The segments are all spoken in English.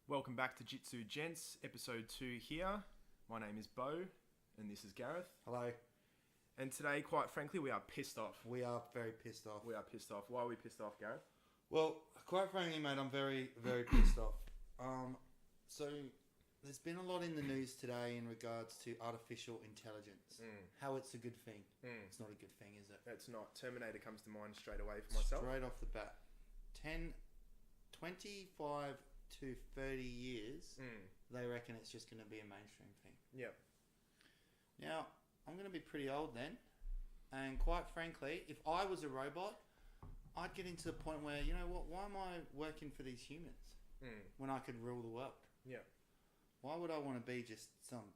Welcome back to Jitsu Gents, episode 2 here. My name is Bo, and this is Gareth. Hello. And today, quite frankly, we are pissed off. We are very pissed off. We are pissed off. Why are we pissed off, Gareth? Well, quite frankly, mate, I'm very, very pissed off. So, there's been a lot in the news today in regards to artificial intelligence. How it's a good thing. It's not a good thing, is it? It's not. Terminator comes to mind straight away for myself. Straight off the bat. 25 to 30 years, they reckon it's just going to be a mainstream thing. Yep. Now, I'm going to be pretty old then. And quite frankly, if I was a robot, I'd get into the point where, you know what, why am I working for these humans when I could rule the world? Yeah. Why would I want to be just some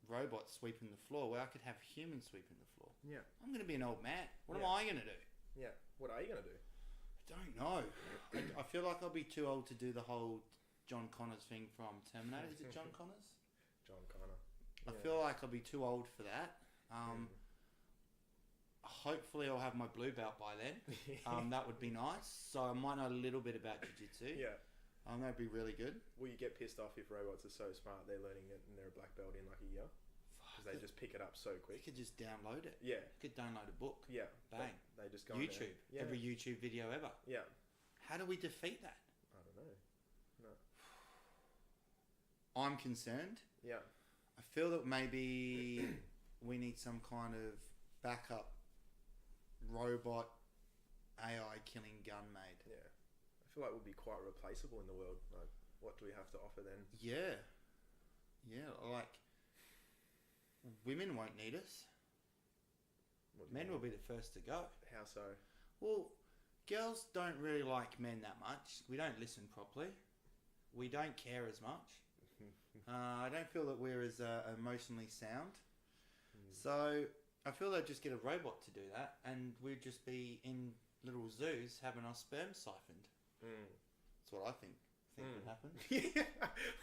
robot sweeping the floor where I could have humans sweeping the floor? Yeah. I'm going to be an old man. What am Yeah. I going to do? Yeah. What are you going to do? I don't know. I feel like I'll be too old to do the whole John Connors thing from Terminator. Is it John Connors? John Connor. I feel like I'll be too old for that. Hopefully I'll have my blue belt by then. That would be nice. So I might know a little bit about jiu-jitsu. Yeah. That'd be really good. Will you get pissed off if robots are so smart they're learning it and they're a black belt in like a year? Because they just pick it up so You quick. could just download it. Yeah. You could download a book. Yeah. Bang. They just go on there. YouTube. Yeah. Every YouTube video ever. Yeah. How do we defeat that? I don't know. No. I'm concerned. Yeah. I feel that maybe we need some kind of backup robot AI killing gun made. Yeah. I feel like we'll be quite replaceable in the world. Like, what do we have to offer then? Yeah. Yeah, like women won't need us. What do you Men mean? will be the first to go. How so? Well, girls don't really like men that much. We don't listen properly. We don't care as much. I don't feel that we're as emotionally sound. So I feel they'll just get a robot to do that, and we'd just be in little zoos having our sperm siphoned. That's what I think would happen. Yeah.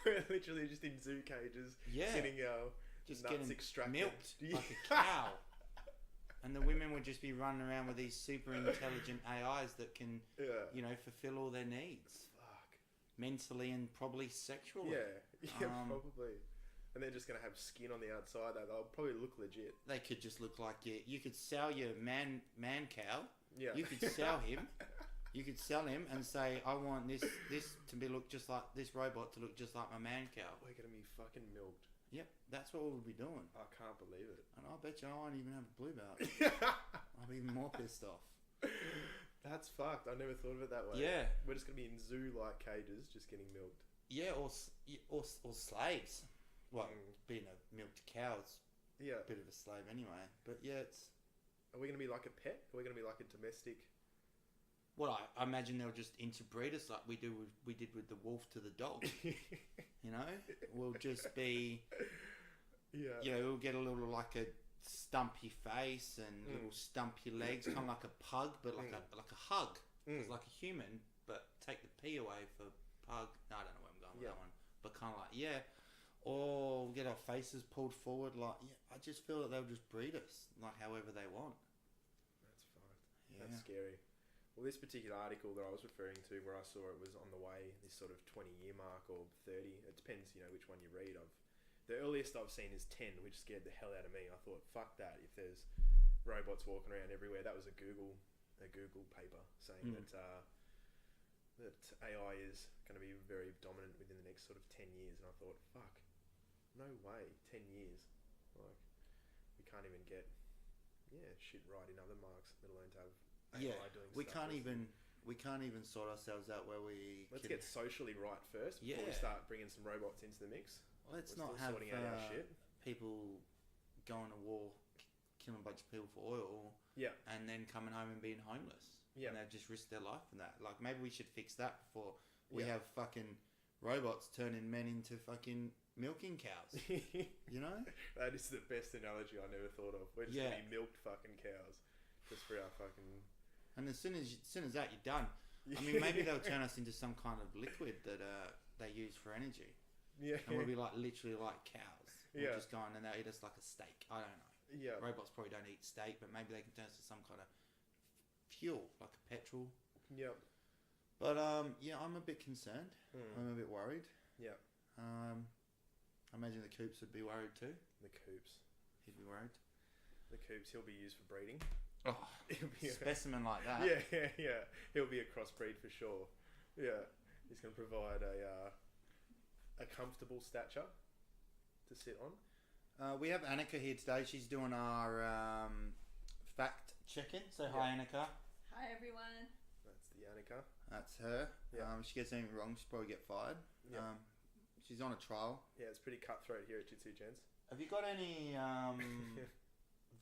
We're literally just in zoo cages, Yeah. getting our Just nuts getting extracted. milked like a cow. And the women would just be running around with these super intelligent AIs that can, Yeah. you know, fulfill all their needs. Fuck. Mentally and probably sexually. Yeah, probably. And they're just going to have skin on the outside. They'll probably look legit. They could just look like you could sell your man cow. Yeah. You could sell him. You could sell him and say, I want this to be look just like this robot to look just like my man cow. We're going to be fucking milked. Yep, that's what we'll be doing. I can't believe it. And I bet you I won't even have a blue belt. I'll be even more pissed off. That's fucked. I never thought of it that way. Yeah. We're just going to be in zoo-like cages, just getting milked. Yeah, or slaves. Well, being a milked cow, it's Yeah. a bit of a slave anyway. But yeah, it's... Are we going to be like a pet? Are we going to be like a domestic... Well, I imagine they'll just interbreed us like we did with the wolf to the dog. You know? We'll just be... Yeah. You know, we'll get a little like a stumpy face and little stumpy legs, kind of like a pug, but like a hug. It's like a human, but take the P away for pug. No, I don't know where I'm going with that one. But kind of like, yeah. Or we'll get our faces pulled forward like... Yeah, I just feel that they'll just breed us, like however they want. That's fucked. Yeah. That's scary. Well, this particular article that I was referring to, where I saw it was on the way, this sort of 20-year mark or 30. It depends, you know, which one you read. The earliest I've seen is 10, which scared the hell out of me. I thought, fuck that. If there's robots walking around everywhere, that was a Google paper saying that AI is going to be very dominant within the next sort of 10 years. And I thought, fuck, no way, 10 years. Like, we can't even get shit right in other marks, let alone to have AI doing we stuff. can't even sort ourselves out where we... Let's get socially right first before we Yeah. start bringing some robots into the mix. Let's We're not still have sorting out our shit. people going to war, killing a bunch of people for oil, Yeah. and then coming home and being homeless. Yeah. And they've just risked their life in that. Like, maybe we should fix that before we Yeah. have fucking robots turning men into fucking milking cows. You know? That is the best analogy I never thought of. We're just going to be milked fucking cows. Just for our fucking... And as soon as that, you're done. I mean, maybe they'll turn us into some kind of liquid that they use for energy. Yeah. And we'll be like literally like cows. We'll Yeah. just go on and they'll eat us like a steak. I don't know. Yeah. Robots probably don't eat steak, but maybe they can turn us to some kind of fuel, like a petrol. Yep. But yeah, I'm a bit concerned. I'm a bit worried. Yeah. I imagine the Coops would be worried too. The Coops. He'd be worried. The Coops, he'll be used for breeding. Oh, He'll be specimen like that. Yeah. He'll be a crossbreed for sure. Yeah. He's going to provide a comfortable stature to sit on. We have Annika here today. She's doing our fact checking. So hi, Annika. Hi everyone. That's the Annika. That's her. Yeah. If she gets anything wrong, she'll probably get fired. Yeah. She's on a trial. Yeah, it's pretty cutthroat here at Jitsu Gents. Have you got any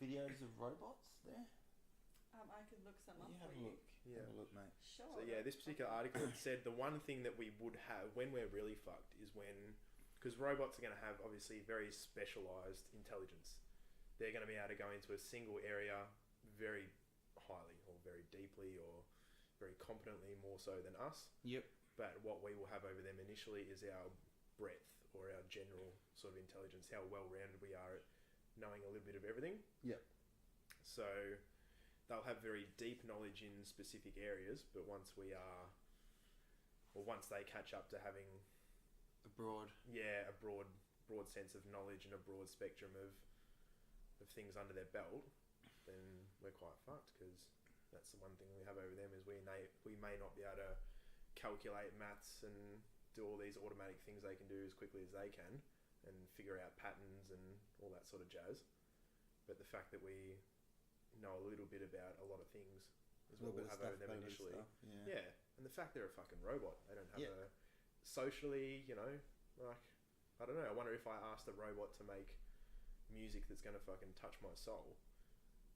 videos of robots there? I could look some up Have for a you. look. Yeah. Have a look, mate. Sure. So yeah, this particular article it said the one thing that we would have when we're really fucked is because robots are going to have obviously very specialized intelligence. They're going to be able to go into a single area very highly or very deeply or very competently more so than us. Yep. But what we will have over them initially is our breadth or our general sort of intelligence, how well-rounded we are at knowing a little bit of everything. Yep. So they'll have very deep knowledge in specific areas, but once they catch up to having A broad broad sense of knowledge and a broad spectrum of things under their belt, then we're quite fucked, because that's the one thing we have over them is we may not be able to calculate maths and do all these automatic things they can do as quickly as they can and figure out patterns and all that sort of jazz. But the fact that we know a little bit about a lot of things is what we'll have over them initially. Yeah, and the fact they're a fucking robot, they don't have a socially, like, I don't know. I wonder if I asked a robot to make music that's going to fucking touch my soul,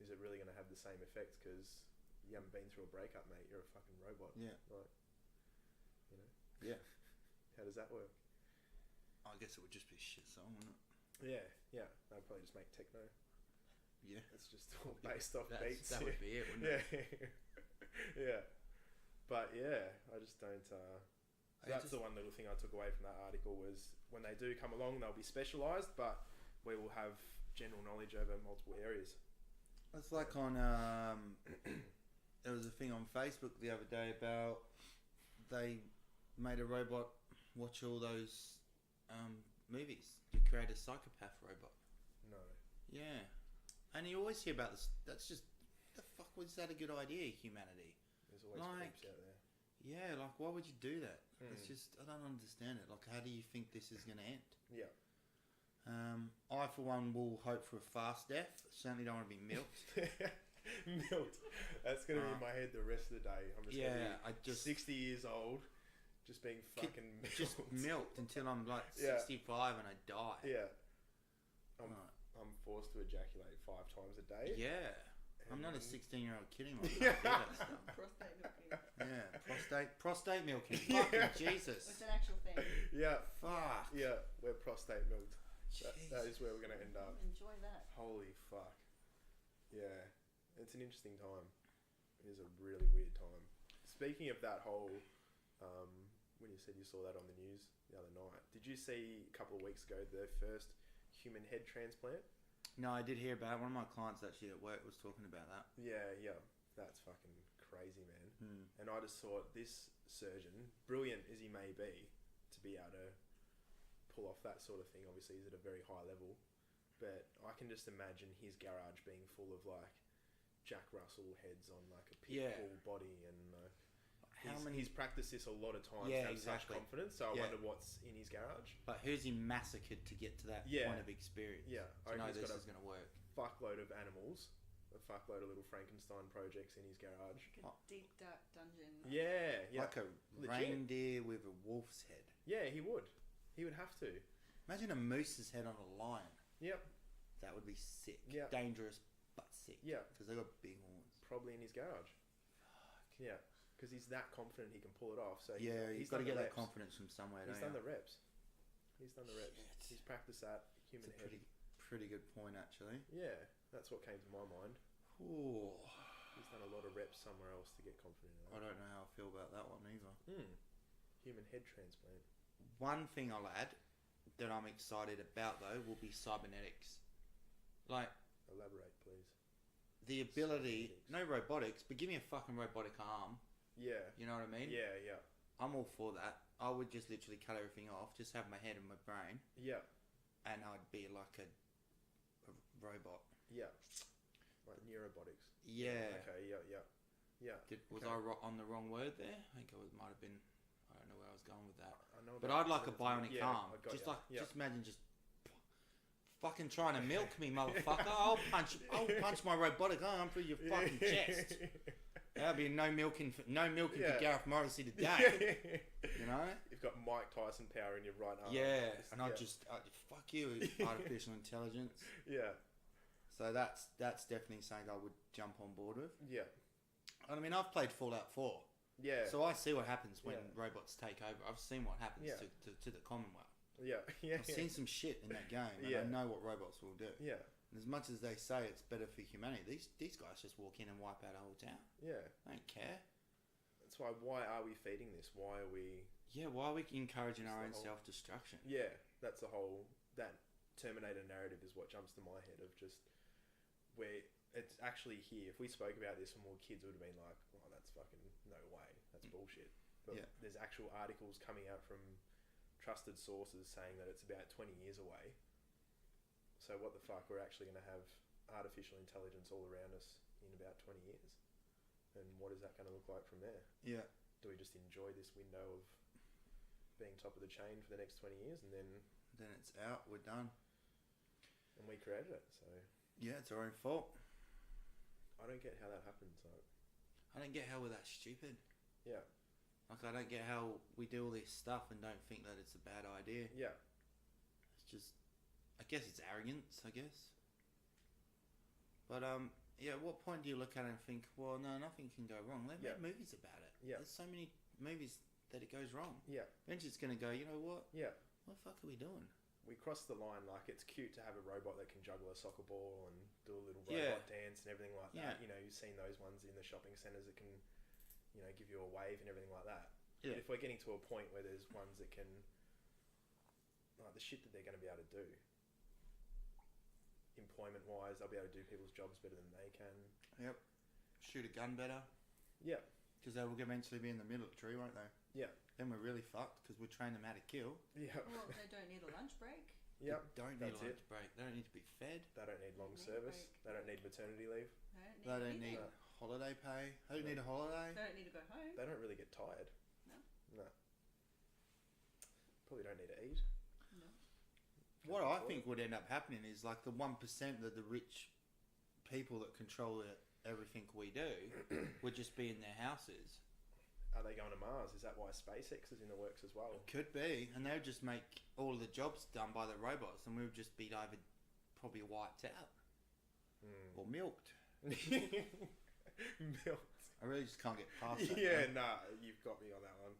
is it really going to have the same effect? Because you haven't been through a breakup, mate. You're a fucking robot. Yeah. Like, Yeah. How does that work? I guess it would just be a shit song, wouldn't it? Yeah. They'd probably just make techno. Yeah. It's just all based off beats. That would be it, wouldn't it? Yeah. But yeah, I just don't... that's the one little thing I took away from that article was when they do come along, they'll be specialised, but we will have general knowledge over multiple areas. It's like on... there was a thing on Facebook the other day about they made a robot watch all those movies to create a psychopath robot. No. Yeah. And you always hear about this. That's just... The fuck was that a good idea, humanity? There's always creeps out there. Yeah, like, why would you do that? It's just... I don't understand it. Like, how do you think this is going to end? Yeah. I, for one, will hope for a fast death. Certainly don't want to be milked. Milked. That's going to be in my head the rest of the day. I'm just going to be 60 years old, just being fucking milked. Just milked until I'm like 65 and I die. Yeah. I'm forced to ejaculate 5 times a day. Yeah. I'm not a 16-year-old kid anymore. I can't do that stuff. Prostate milking. Yeah, prostate milking. Fucking Jesus. It's an actual thing. Yeah. Fuck. Yeah, we're prostate milked. That is where we're going to end up. Enjoy that. Holy fuck. Yeah. It's an interesting time. It is a really weird time. Speaking of that whole, when you said you saw that on the news the other night, did you see a couple of weeks ago the first human head transplant? No, I did hear about it. One of my clients actually at work was talking about that. Yeah. That's fucking crazy, man. And I just thought this surgeon, brilliant as he may be, to be able to pull off that sort of thing, obviously he's at a very high level, but I can just imagine his garage being full of like Jack Russell heads on like a pit bull body, and he's practiced this a lot of times to have such confidence, so I wonder what's in his garage. But who's he massacred to get to that point of experience? Yeah, to know this is going to work. Fuckload of animals, a fuckload of little Frankenstein projects in his garage. Like a deep dark dungeon. Yeah. Like a reindeer with a wolf's head. Yeah, he would have to. Imagine a moose's head on a lion. Yep. That would be sick. Yep. Dangerous, but sick. Yeah. Because they got big horns. Probably in his garage. Fuck. Yeah. Because he's that confident he can pull it off. So he's got to get that confidence from somewhere. He's done the reps. He's practiced that human head. Pretty good point, actually. Yeah, that's what came to my mind. Ooh. He's done a lot of reps somewhere else to get confident in that. I don't know how I feel about that one either. Human head transplant. One thing I'll add that I'm excited about, though, will be cybernetics. Like... Elaborate, please. The ability... No robotics, but give me a fucking robotic arm Yeah. You know what I mean? Yeah, yeah. I'm all for that. I would just literally cut everything off, just have my head and my brain, Yeah. and I'd be like a robot. Yeah. Like neurobotics. Yeah. Okay, yeah, yeah. Yeah. Was okay. I on the wrong word there? I think might have been. I don't know where I was going with that. I know But about I'd like a it. bionic Yeah, arm. I got Just ya. like, Yeah. just imagine just fucking trying to milk me, motherfucker. I'll punch my robotic arm through your fucking chest. There'll be no milking for Gareth Morrissey today. You know? You've got Mike Tyson power in your right arm. Yeah, and I just fuck you, artificial intelligence. Yeah. So that's definitely something I would jump on board with. Yeah. I mean, I've played Fallout 4. Yeah. So I see what happens when Yeah. robots take over. I've seen what happens Yeah. to the Commonwealth. Yeah. Yeah. I've seen some shit in that game, and Yeah. I know what robots will do. Yeah. And as much as they say it's better for humanity, these guys just walk in and wipe out a whole town. Yeah. They don't care. That's why are we feeding this? Why are we... Yeah, why are we encouraging It's our the own whole- self-destruction? Yeah, that's the whole... That Terminator narrative is what jumps to my head of just... Where it's actually here. If we spoke about this when we were kids, it would have been like, oh, that's fucking... No way. That's bullshit. But Yeah. there's actual articles coming out from trusted sources saying that it's about 20 years away. So what the fuck? We're actually going to have artificial intelligence all around us in about 20 years. And what is that going to look like from there? Yeah. Do we just enjoy this window of being top of the chain for the next 20 years and then It's out. We're done. and we created it? So Yeah, it's our own fault. I don't get how that happens. Like, I don't get how we're that stupid. yeah, Like, I don't get how we do all this stuff and don't think that it's a bad idea. yeah, It's just, I guess it's arrogance, I guess. But, yeah, at what point do you look at it and think, well, no, nothing can go wrong? They've Yeah. made movies about it. Yeah. There's so many movies that it goes wrong. yeah, Eventually it's going to go, you know what? yeah. What the fuck are we doing? We crossed the line. Like, it's cute to have a robot that can juggle a soccer ball and do a little Yeah. robot dance and everything like that. Yeah. You know, you've seen those ones in the shopping centres that can, you know, give you a wave and everything like that. Yeah. But if we're getting to a point where there's ones that can, like the shit that they're going to be able to do, employment-wise, they'll be able to do people's jobs better than they can. Yep. Shoot a gun better. Yeah, Because they will eventually be in the military, won't they? yeah, Then we're really fucked because we train them how to kill. yeah, Well, they don't need a lunch break. yeah. They don't need That's a lunch it. break. They don't need to be fed. They don't need long Need a service. break. They don't need maternity leave. They don't need anything. holiday pay. They don't need a holiday. They don't need to go home. They don't really get tired. No. No. Probably don't need to eat. No. What I think would end up happening is like the 1% that the rich people that control everything we do would just be in their houses. Are they going to Mars? Is that why SpaceX is in the works as well? Could be, and they would just make all of the jobs done by the robots, and we would just be either probably wiped out or milked. Milked. I really just can't get past that. Yeah, man. nah, you've got me on that one.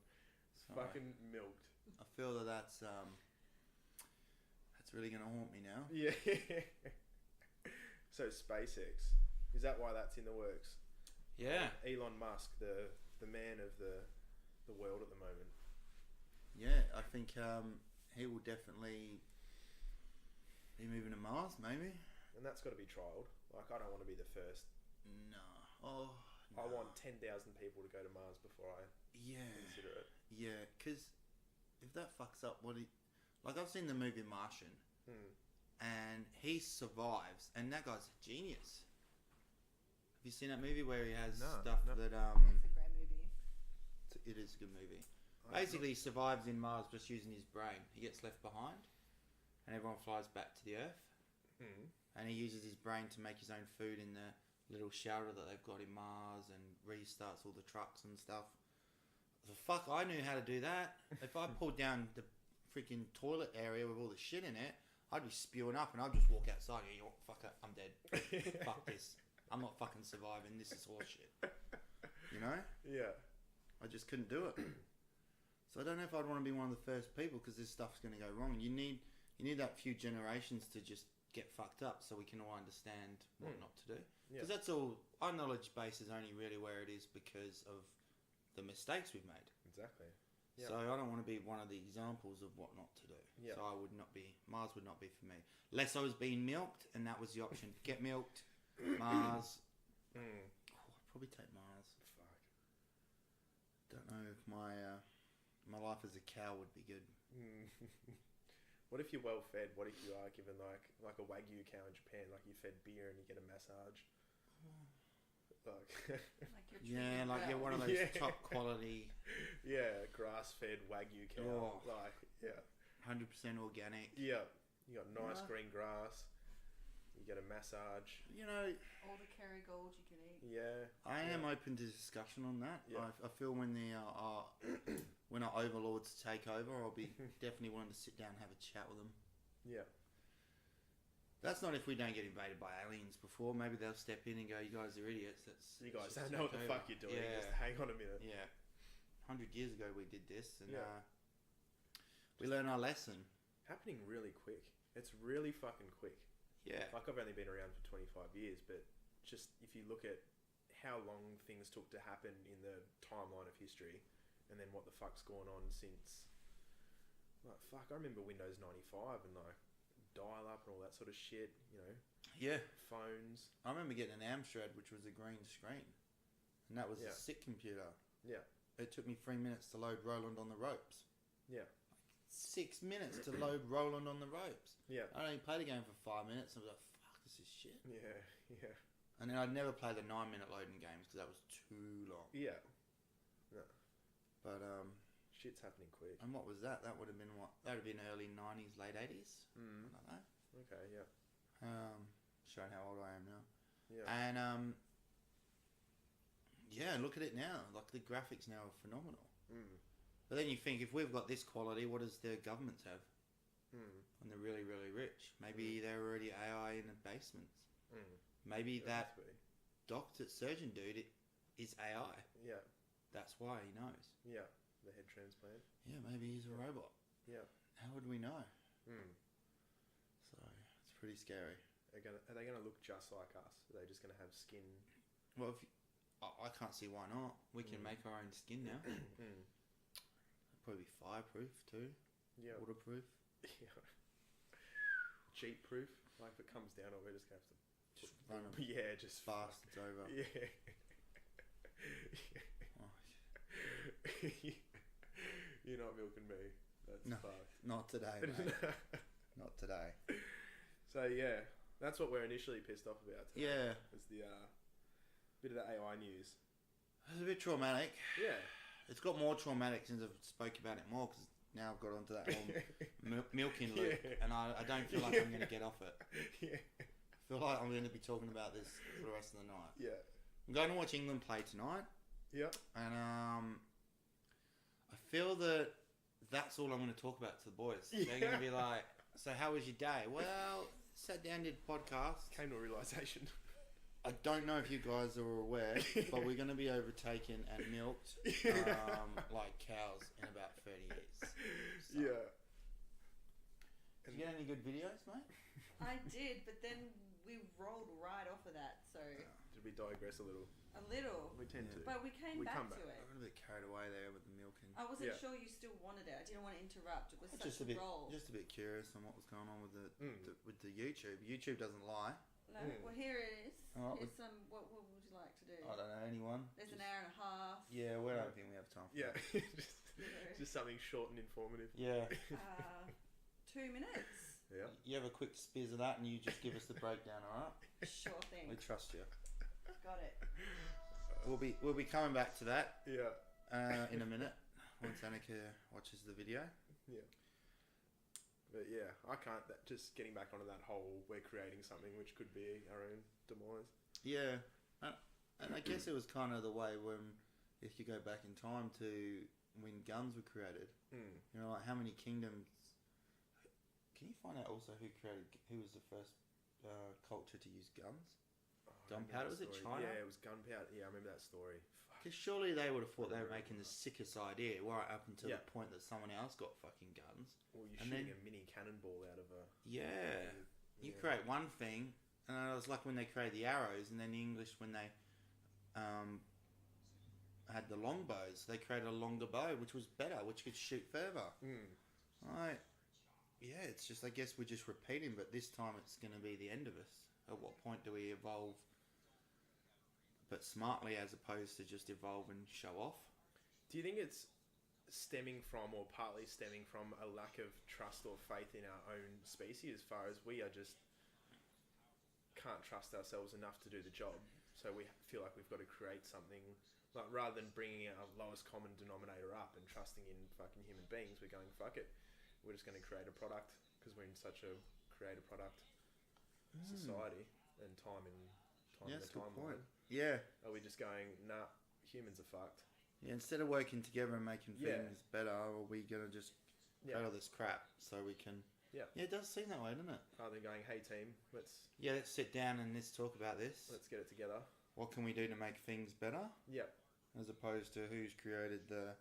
Sorry. Fucking milked. I feel that's really gonna haunt me now. Yeah. So SpaceX, is that why that's in the works? Yeah, Elon Musk, the man of the world at the moment. yeah. I think he will definitely be moving to Mars, maybe. And that's got to be trialled. Like, I don't want to be the first. No. Oh. I no. want 10,000 people to go to Mars before I Yeah. consider it. Yeah, because if that fucks up, like I've seen the movie Martian, and he survives, and that guy's a genius. Have you seen that movie where he has No, stuff no. that It's a great movie. It is a good movie. Basically, he survives in Mars just using his brain. He gets left behind, and everyone flies back to the Earth, and he uses his brain to make his own food in the little shelter that they've got in Mars, and restarts all the trucks and stuff. The fuck, I knew how to do that. If I pulled down the freaking toilet area with all the shit in it, I'd be spewing up, and I'd just walk outside. And go, fuck it, I'm dead. Fuck this. I'm not fucking surviving. This is horseshit. You know? Yeah. I just couldn't do it. So I don't know if I'd want to be one of the first people, because this stuff's going to go wrong. You need that few generations to just get fucked up so we can all understand what not to do. Yeah. Because that's all. Our knowledge base is only really where it is because of the mistakes we've made. Exactly. Yeah. So I don't want to be one of the examples of what not to do. Yeah. So I would not be. Mars would not be for me. Unless I was being milked, and that was the option. Get milked. Mars. Oh, I'd probably take Mars. Fuck. Don't know if my life as a cow would be good. What if you're well fed? What if you are given like a Wagyu cow in Japan, like you fed beer and you get a massage? Like Like you're Yeah, treated like you're well. one of those Yeah. top quality, yeah, grass-fed Wagyu cow. Oh. Like 100% organic. yeah, you got nice Yeah. green grass. You get a massage. You know, All the Kerrygold you can eat. Yeah, I am open to discussion on that. Yeah. I feel when when our overlords take over, I'll be definitely wanting to sit down and have a chat with them. yeah, That's not if we don't get invaded by aliens before. Maybe they'll step in and go, "You guys are idiots. you guys just don't know what take the over." fuck you're doing. Yeah. Just hang on a minute. Yeah, 100 years ago we did this, and Yeah. we learned our lesson. Happening really quick. It's really fucking quick. Yeah, Like I've only been around for 25 years, but just if you look at how long things took to happen in the timeline of history, and then what the fuck's gone on since, like fuck, I remember Windows 95 and like dial up and all that sort of shit. You know, yeah. phones. I remember getting an Amstrad, which was a green screen, and that was Yeah. a sick computer. Yeah, It took me 3 minutes to load Roland on the ropes. yeah, 6 minutes to load Roland on the ropes. yeah, I only played the game for 5 minutes, and I was like, "Fuck, this is shit." yeah, yeah, And then I'd never play the 9-minute loading games because that was too long. yeah. But Shit's happening quick. and what was that? That would have been what? That would have been early 90s, late 80s. Mm. I don't know. Okay, yeah, Showing how old I am now. yeah, And yeah, look at it now. Like the graphics now are phenomenal. But then you think, if we've got this quality, what does their governments have? When they're really, really rich, maybe they're already AI in the basements. Maybe that must be. doctor surgeon dude is AI. Yeah, That's why he knows. yeah. The head transplant. Yeah, maybe he's a robot. Yeah. How would we know? Mm. So it's pretty scary. Are they gonna look just like us? Are they just gonna have skin? Well, I can't see why not. We can make our own skin now. Probably be fireproof too. Yeah. Waterproof. Yeah. Cheat proof. Like if it comes down, we're just gonna have to. Just run 'em Yeah, just fast. It's over. Yeah. Oh, You're not milking me. That's No. fucked. not today, mate. Not today. So yeah, that's what we're initially pissed off about today. Yeah. It's the bit of the AI news. It's a bit traumatic. Yeah. It's got more traumatic since I've spoke about it more, because now I've got onto that whole milking loop, Yeah. and I don't feel like I'm going to get off it. Yeah. I feel like I'm going to be talking about this for the rest of the night. Yeah. I'm going to watch England play tonight, Yep. and I feel that that's all I'm going to talk about to the boys. They're going to be like, "So how was your day?" Well, sat down, did podcast. Came to a realization. I don't know if you guys are aware, but we're going to be overtaken and milked like cows in about 30 years. So. Yeah. Did you get any good videos, mate? I did, but then we rolled right off of that, so Did we digress a little? a little. We tend to. But we came We back come to back. I it. got a bit carried away there with the milking. I wasn't Yeah. sure you still wanted it. I didn't want to interrupt. It was such Just a a bit, roll. just a bit curious on what was going on with the Mm. with the YouTube. YouTube doesn't lie. No, Mm. well here it is. Oh, Here's some. What would you like to do? I don't know anyone. There's Just- an hour and a half. Yeah, we don't think we have time for Yeah. that. just something short and informative. Yeah. 2 minutes. Yeah. You have a quick spiz of that, and you just give us the breakdown, all right? Sure thing. We trust you. Got it. We'll be coming back to that Yeah. in a minute once Annika watches the video. Yeah. But yeah, I can't. Just getting back onto that whole, we're creating something which could be our own demise. Yeah, and I guess it was kind of the way when, if you go back in time to when guns were created, Mm. you know, like how many kingdoms. Can you find out also who was the first culture to use guns? Oh, I Gunpowder, remember was that it story. China? Yeah, it was gunpowder. Yeah, I remember that story. Fuck. Because surely they would have thought they were making the sickest idea, right up until Yeah. the point that someone else got fucking guns. Well, you're And shooting then- a mini cannonball out of a. Yeah. You Yeah. create one thing, and it was like when they created the arrows, and then the English, when they had the longbows, they created a longer bow, which was better, which could shoot further. Mm. Right. Yeah, it's just, I guess we're just repeating, but this time it's going to be the end of us. At what point do we evolve, but smartly, as opposed to just evolve and show off? Do you think it's stemming from, or partly stemming from, a lack of trust or faith in our own species, as far as we are just can't trust ourselves enough to do the job, so we feel like we've got to create something, like rather than bringing our lowest common denominator up and trusting in fucking human beings, we're going, fuck it, we're just going to create a product because we're in such a create a product society and time in the timeline. Yeah. Are we just going, nah, humans are fucked? Yeah, instead of working together and making things better, are we going to just create all this crap so we can... Yeah, it does seem that way, doesn't it? Rather than going, hey team, let's sit down and let's talk about this. Let's get it together. What can we do to make things better? Yeah. As opposed to who's created the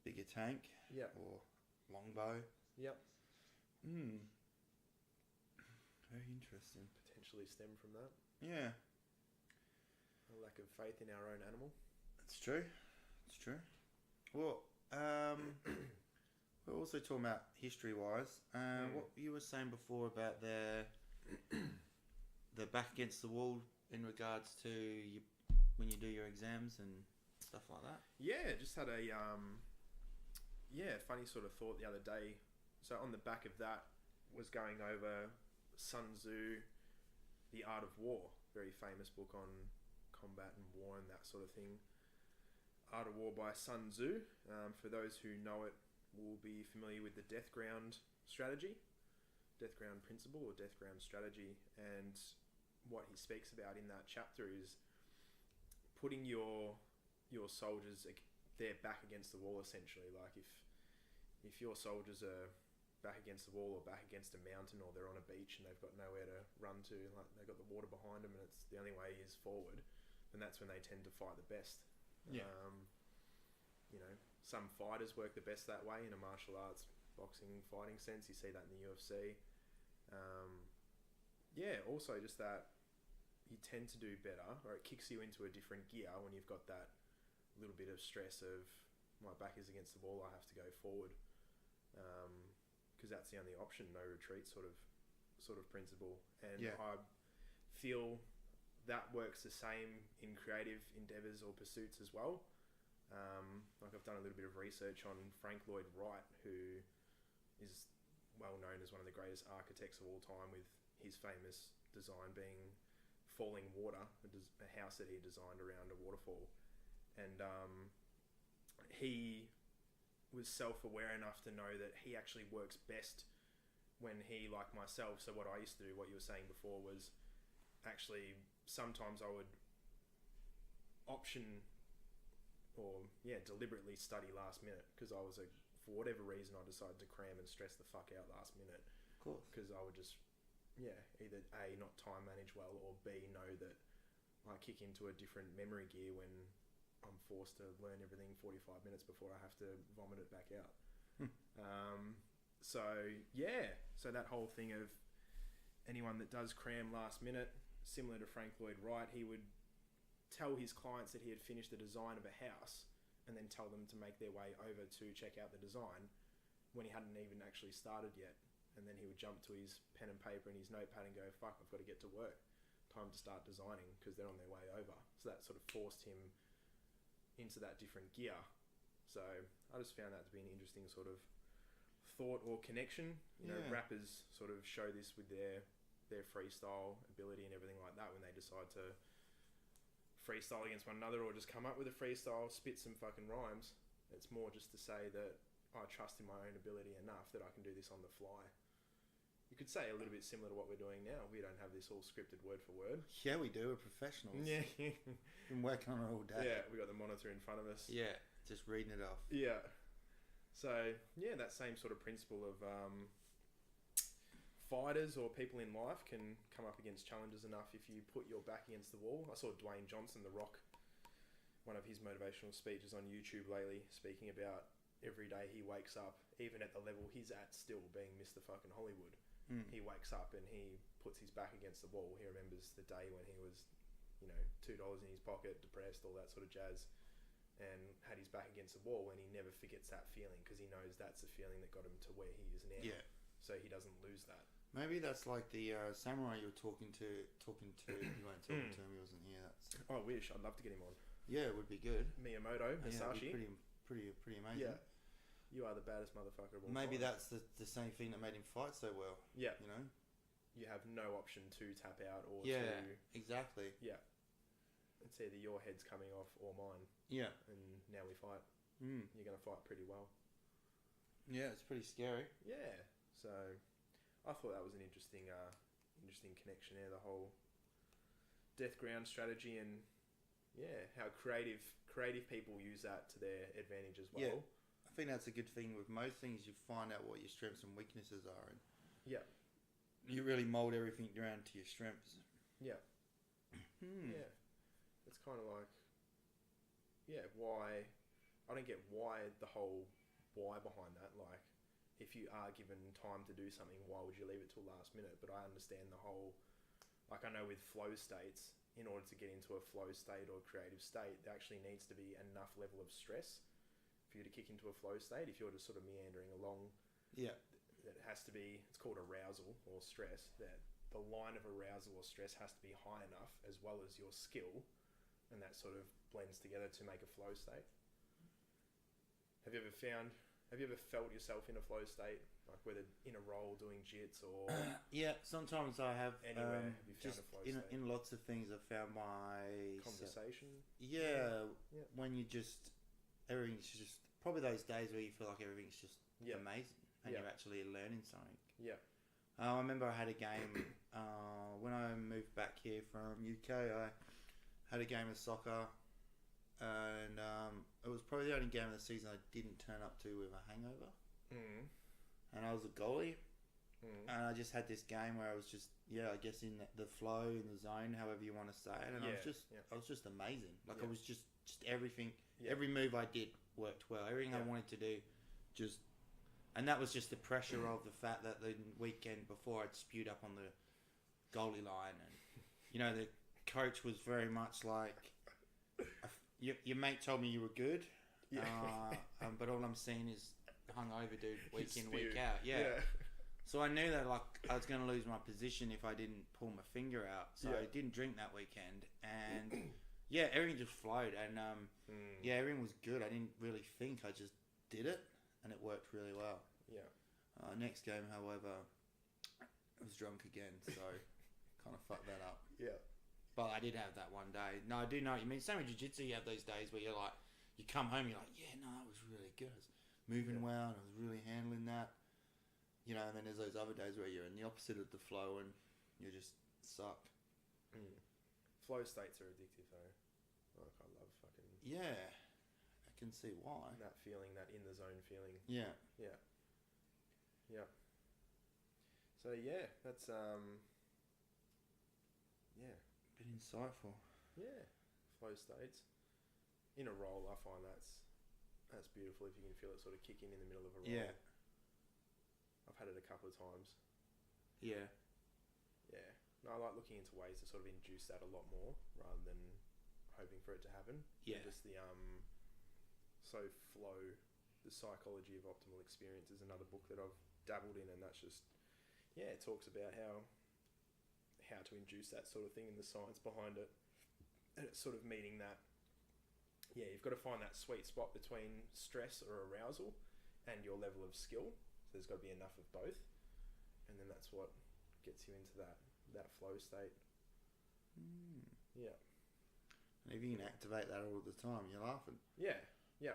bigger tank. Yeah. Or longbow. Yep. Very interesting. Potentially stem from that. Yeah. A lack of faith in our own animal. It's true. It's true. Well, we're also talking about history-wise. What you were saying before about the back against the wall in regards to when you do your exams and stuff like that. Yeah, just had a funny sort of thought the other day. So on the back of that was going over Sun Tzu, The Art of War, very famous book on combat and war and that sort of thing. Art of War by Sun Tzu. For those who know it, will be familiar with the death ground strategy, death ground principle or death ground strategy, and what he speaks about in that chapter is putting your soldiers, their back against the wall, essentially. Like if your soldiers are back against the wall or back against a mountain, or they're on a beach and they've got nowhere to run to, like they've got the water behind them and it's the only way is forward, then that's when they tend to fight the best. Some fighters work the best that way in a martial arts, boxing, fighting sense. You see that in the UFC. Also just that you tend to do better, or it kicks you into a different gear when you've got that little bit of stress of my back is against the wall, I have to go forward, because that's the only option, no retreat sort of principle. And I feel that works the same in creative endeavours or pursuits as well. Like I've done a little bit of research on Frank Lloyd Wright, who is well known as one of the greatest architects of all time, with his famous design being Falling Water, a house that he designed around a waterfall. And he was self-aware enough to know that he actually works best when he, like myself, so what I used to do, what you were saying before, was actually sometimes I would deliberately study last minute, because I was for whatever reason I decided to cram and stress the fuck out last minute. Of course. Because I would just either A, not time manage well, or B, know that I kick into a different memory gear when I'm forced to learn everything 45 minutes before I have to vomit it back out. So that whole thing of anyone that does cram last minute, similar to Frank Lloyd Wright, he would tell his clients that he had finished the design of a house and then tell them to make their way over to check out the design when he hadn't even actually started yet. And then he would jump to his pen and paper and his notepad and go, fuck, I've got to get to work. Time to start designing, because they're on their way over. So that sort of forced him into that different gear. So I just found that to be an interesting sort of thought or connection. You know, rappers sort of show this with their freestyle ability and everything like that when they decide to freestyle against one another, or just come up with a freestyle, spit some fucking rhymes. It's more just to say that I trust in my own ability enough that I can do this on the fly. You could say a little bit similar to what we're doing now. We don't have this all scripted word for word. Yeah, we do. We're professionals. Yeah. Been working on it all day. Yeah, we got the monitor in front of us. Yeah, just reading it off. Yeah. So, that same sort of principle of fighters or people in life can come up against challenges enough if you put your back against the wall. I saw Dwayne Johnson, The Rock, one of his motivational speeches on YouTube lately, speaking about every day he wakes up, even at the level he's at still, being Mr. fucking Hollywood. He wakes up and he puts his back against the wall. He remembers the day when he was, $2 in his pocket, depressed, all that sort of jazz, and had his back against the wall, and he never forgets that feeling, because he knows that's the feeling that got him to where he is now. Yeah. So he doesn't lose that. Maybe that's like the samurai you were talking to. You weren't talking to him, he wasn't here. I wish. I'd love to get him on. Yeah, it would be good. Miyamoto, Yeah, Masashi. it'd be pretty amazing. Yeah. You are the baddest motherfucker of all Maybe time. that's the same thing that made him fight so well. Yeah. You know? You have no option to tap out or Yeah, to... exactly. Yeah. It's either your head's coming off or mine. Yeah. And now we fight. Mm. You're going to fight pretty well. Yeah, it's pretty scary. Yeah. So, I thought that was an interesting connection there. The whole death ground strategy and, yeah, how creative people use that to their advantage as well. Yeah. I think that's a good thing with most things. You find out what your strengths and weaknesses are, and Yeah. you really mold everything around to your strengths. Yeah. Yeah. It's kind of like, yeah, why... I don't get why the whole why behind that. Like, if you are given time to do something, why would you leave it till last minute? But I understand the whole... Like, I know with flow states, in order to get into a flow state or creative state, there actually needs to be enough level of stress for you to kick into a flow state. If you're just sort of meandering along, Yeah. it has to be... It's called arousal or stress. That the line of arousal or stress has to be high enough, as well as your skill, and that sort of blends together to make a flow state. Have you ever felt yourself in a flow state, like whether in a role doing jits or Yeah, sometimes I have. anywhere? Have you found Just a flow state? in lots of things, I've found my Conversation? Yeah, Yeah. when you just everything's just probably those days where you feel like everything's just Yeah. amazing and Yeah. you're actually learning something. Yeah. I remember I had a game when I moved back here from UK. I had a game of soccer, and it was probably the only game of the season I didn't turn up to with a hangover. Mm. And I was a goalie, Mm. and I just had this game where I was just I guess in the flow, in the zone, however you want to say it. And I was just amazing. Like I was just everything, every move I did worked well. Everything I wanted to do, just. And that was just the pressure of the fact that the weekend before I'd spewed up on the goalie line, and the coach was very much like, your mate told me you were good, but all I'm seeing is hungover dude week in week out. Yeah. So I knew that like I was going to lose my position if I didn't pull my finger out. So I didn't drink that weekend, and everything just flowed, and everything was good. I didn't really think. I just did it. And it worked really well. Yeah. Next game, however, I was drunk again, so kind of fucked that up. Yeah. But I did have that one day. No, I do know what you mean. Same with jiu-jitsu, you have those days where you're like, you come home, you're like, yeah, no, it was really good. I was moving well, and I was really handling that. And then there's those other days where you're in the opposite of the flow, and you just suck. Mm. Flow states are addictive, though. Like, I love fucking... Yeah. Can see why. That feeling, that in the zone feeling. Yeah. Yeah. Yeah. So that's Bit insightful. Yeah. Flow states. In a roll, I find that's beautiful if you can feel it sort of kick in the middle of a roll. Yeah. I've had it a couple of times. Yeah. Yeah. No, I like looking into ways to sort of induce that a lot more rather than hoping for it to happen. Yeah. And just the So Flow, The Psychology of Optimal Experience is another book that I've dabbled in, and that's just, it talks about how to induce that sort of thing and the science behind it. And it's sort of meaning that, you've got to find that sweet spot between stress or arousal and your level of skill. So there's got to be enough of both. And then that's what gets you into that flow state. Mm. Yeah. And if you can activate that all the time, you're laughing. Yeah. Yeah.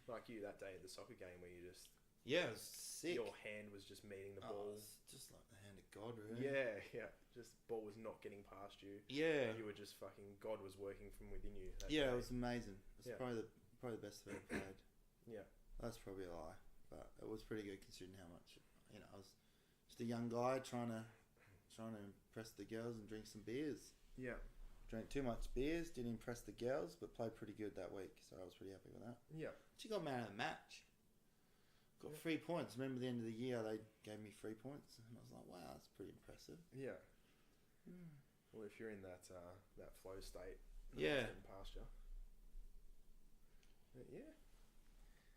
Like you that day at the soccer game where you just... Yeah, it was sick. Your hand was just meeting the ball. It's just like the hand of God, really. Yeah. Just ball was not getting past you. Yeah. You were just fucking... God was working from within you. It was amazing. It's probably the best I've ever played. Yeah. That's probably a lie. But it was pretty good considering how much... I was just a young guy trying to impress the girls and drink some beers. Yeah. Drank too much beers, didn't impress the girls, but played pretty good that week, so I was pretty happy with that. Yeah. She got man of the match. Got 3 points. Remember the end of the year, they gave me 3 points, and I was like, wow, that's pretty impressive. Yeah. Well, if you're in that flow state, yeah, getting past you. Yeah.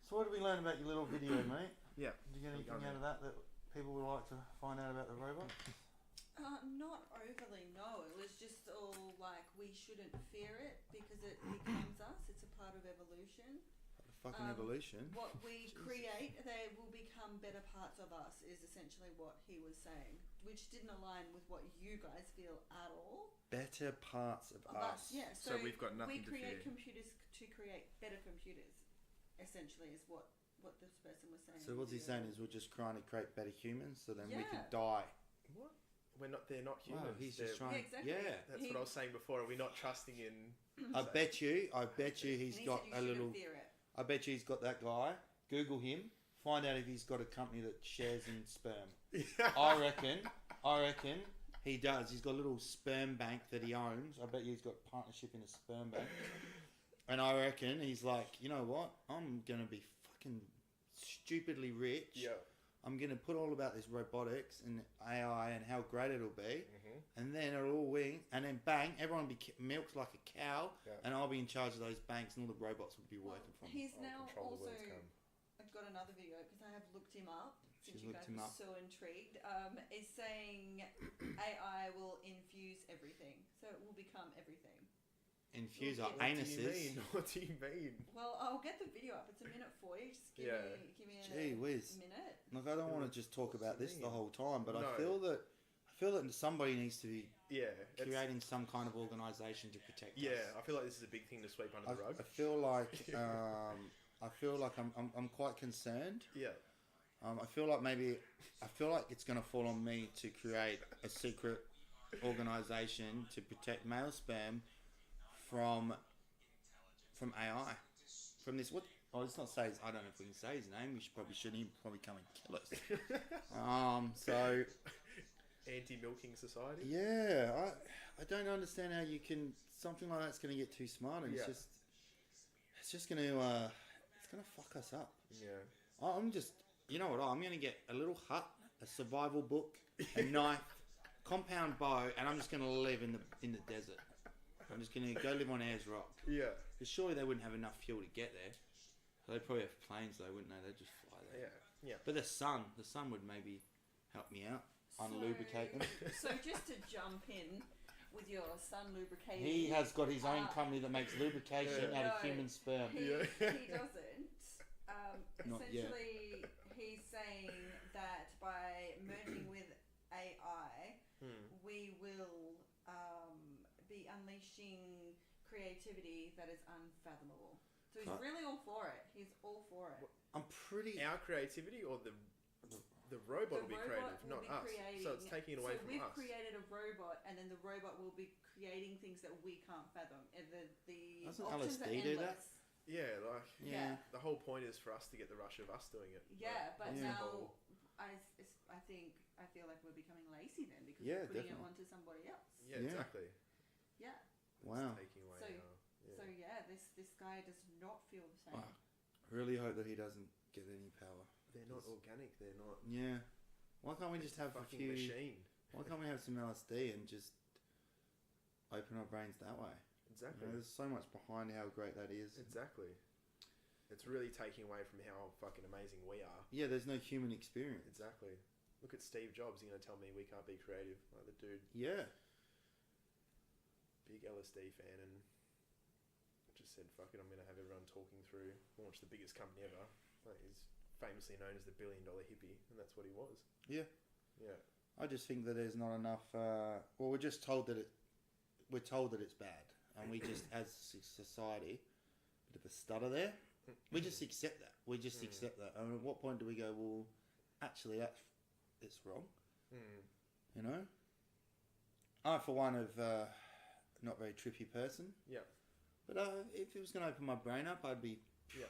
So what did we learn about your little video, mate? Yeah. Did you get anything out of that people would like to find out about the robots? Not overly, no. It was just all like we shouldn't fear it because it becomes us. It's a part of evolution. Fucking evolution. What we create, they will become better parts of us, is essentially what he was saying, which didn't align with what you guys feel at all. Better parts of us. Yeah, So we've got nothing to We create fear. computers to create better computers, essentially, is what this person was saying. So what's he saying is we're just trying to create better humans so then we can Yeah. die. What? They're not humans. Wow, he's They're- just trying. Yeah, exactly. Yeah. That's what I was saying before. Are we not trusting in? I bet you he's And he got said you a little. shouldn't fear it. I bet you he's got that guy. Google him. Find out if he's got a company that shares in sperm. I reckon he does. He's got a little sperm bank that he owns. I bet you he's got partnership in a sperm bank. And I reckon he's like, you know what? I'm gonna be fucking stupidly rich. Yeah. I'm gonna put all about this robotics and AI and how great it'll be. Mm-hmm. And then it'll all wing, and then bang, everyone will be milked like a cow, Yeah. and I'll be in charge of those banks, and all the robots will be working for me. He's I'll now control the also words come. I've got another video because I have looked him up. She's Since you looked guys him were up. so intrigued, is saying AI will infuse everything, so it will become everything. Infuse What our do you anuses. What do you mean? Well, I'll get the video up. It's a minute for you. Just give Yeah. me Gee whiz. a minute. Like, I don't want to just talk about this the whole time, but No. I feel that somebody needs to be Yeah. it's- creating some kind of organisation to protect Yeah, us. I feel like this is a big thing to sweep under the rug. I feel like I'm quite concerned. Yeah. I feel like it's going to fall on me to create a secret organisation to protect male sperm from AI. From this, what? Oh, let's not say. I don't know if we can say his name. We shouldn't. He'd probably come and kill us. So Anti-milking society. yeah, I don't understand how you can something like that's going to get too smart, and Yeah. it's just going to fuck us up. Yeah. I'm just, you know what? I'm going to get a little hut, a survival book, a knife, compound bow, and I'm just going to live in the desert. I'm just going to go live on Ayers Rock. Yeah. Because surely they wouldn't have enough fuel to get there. They'd probably have planes though, wouldn't they? They'd just fly there. Yeah. Yeah. But the sun would maybe help me out, unlubricate them. So just to jump in with your sun lubricating. He has got his own company that makes lubrication out of No. human sperm. He Yeah. doesn't. Not yet. Essentially, he's saying that by merging with AI, we will be unleashing creativity that is unfathomable. So he's really all for it. He's all for it. I'm pretty. Our creativity or the robot will be creative, will not be us. creating- So it's taking it away so from we've us. created a robot, and then the robot will be creating things that we can't fathom. And the Doesn't options LSD are do that? endless. Yeah, like Yeah. the whole point is for us to get the rush of us doing it. Yeah, but Yeah. now I feel like we're becoming lazy then because Yeah, we're putting definitely. it onto somebody else. Yeah, Yeah. exactly. Yeah. Wow. It's taking away So- our, yeah. So yeah, this guy does not feel the same. Wow. I really hope that he doesn't get any power. They're not organic. They're not Yeah. Why can't we just have a fucking few? machine. Why can't we have some LSD and just open our brains that way? You Exactly. know, there's so much behind how great that is. Exactly. It's really taking away from how fucking amazing we are. Yeah, there's no human experience. Exactly. Look at Steve Jobs. You're gonna tell me we can't be creative? Like the dude, Yeah. big LSD fan, and just said, "Fuck it, I'm gonna have everyone talking through." Launch the biggest company ever. Like he's famously known as the $1 billion hippie, and that's what he was. Yeah. Yeah. I just think that there's not enough. Well, we're just told that we're told that it's bad, and we just, as society, bit of a stutter there. We just accept that. We just accept that. I mean, at what point do we go? Well, actually, it's wrong. You know. I, for one, of not very trippy person. Yeah. But if it was going to open my brain up, I'd be, Yeah.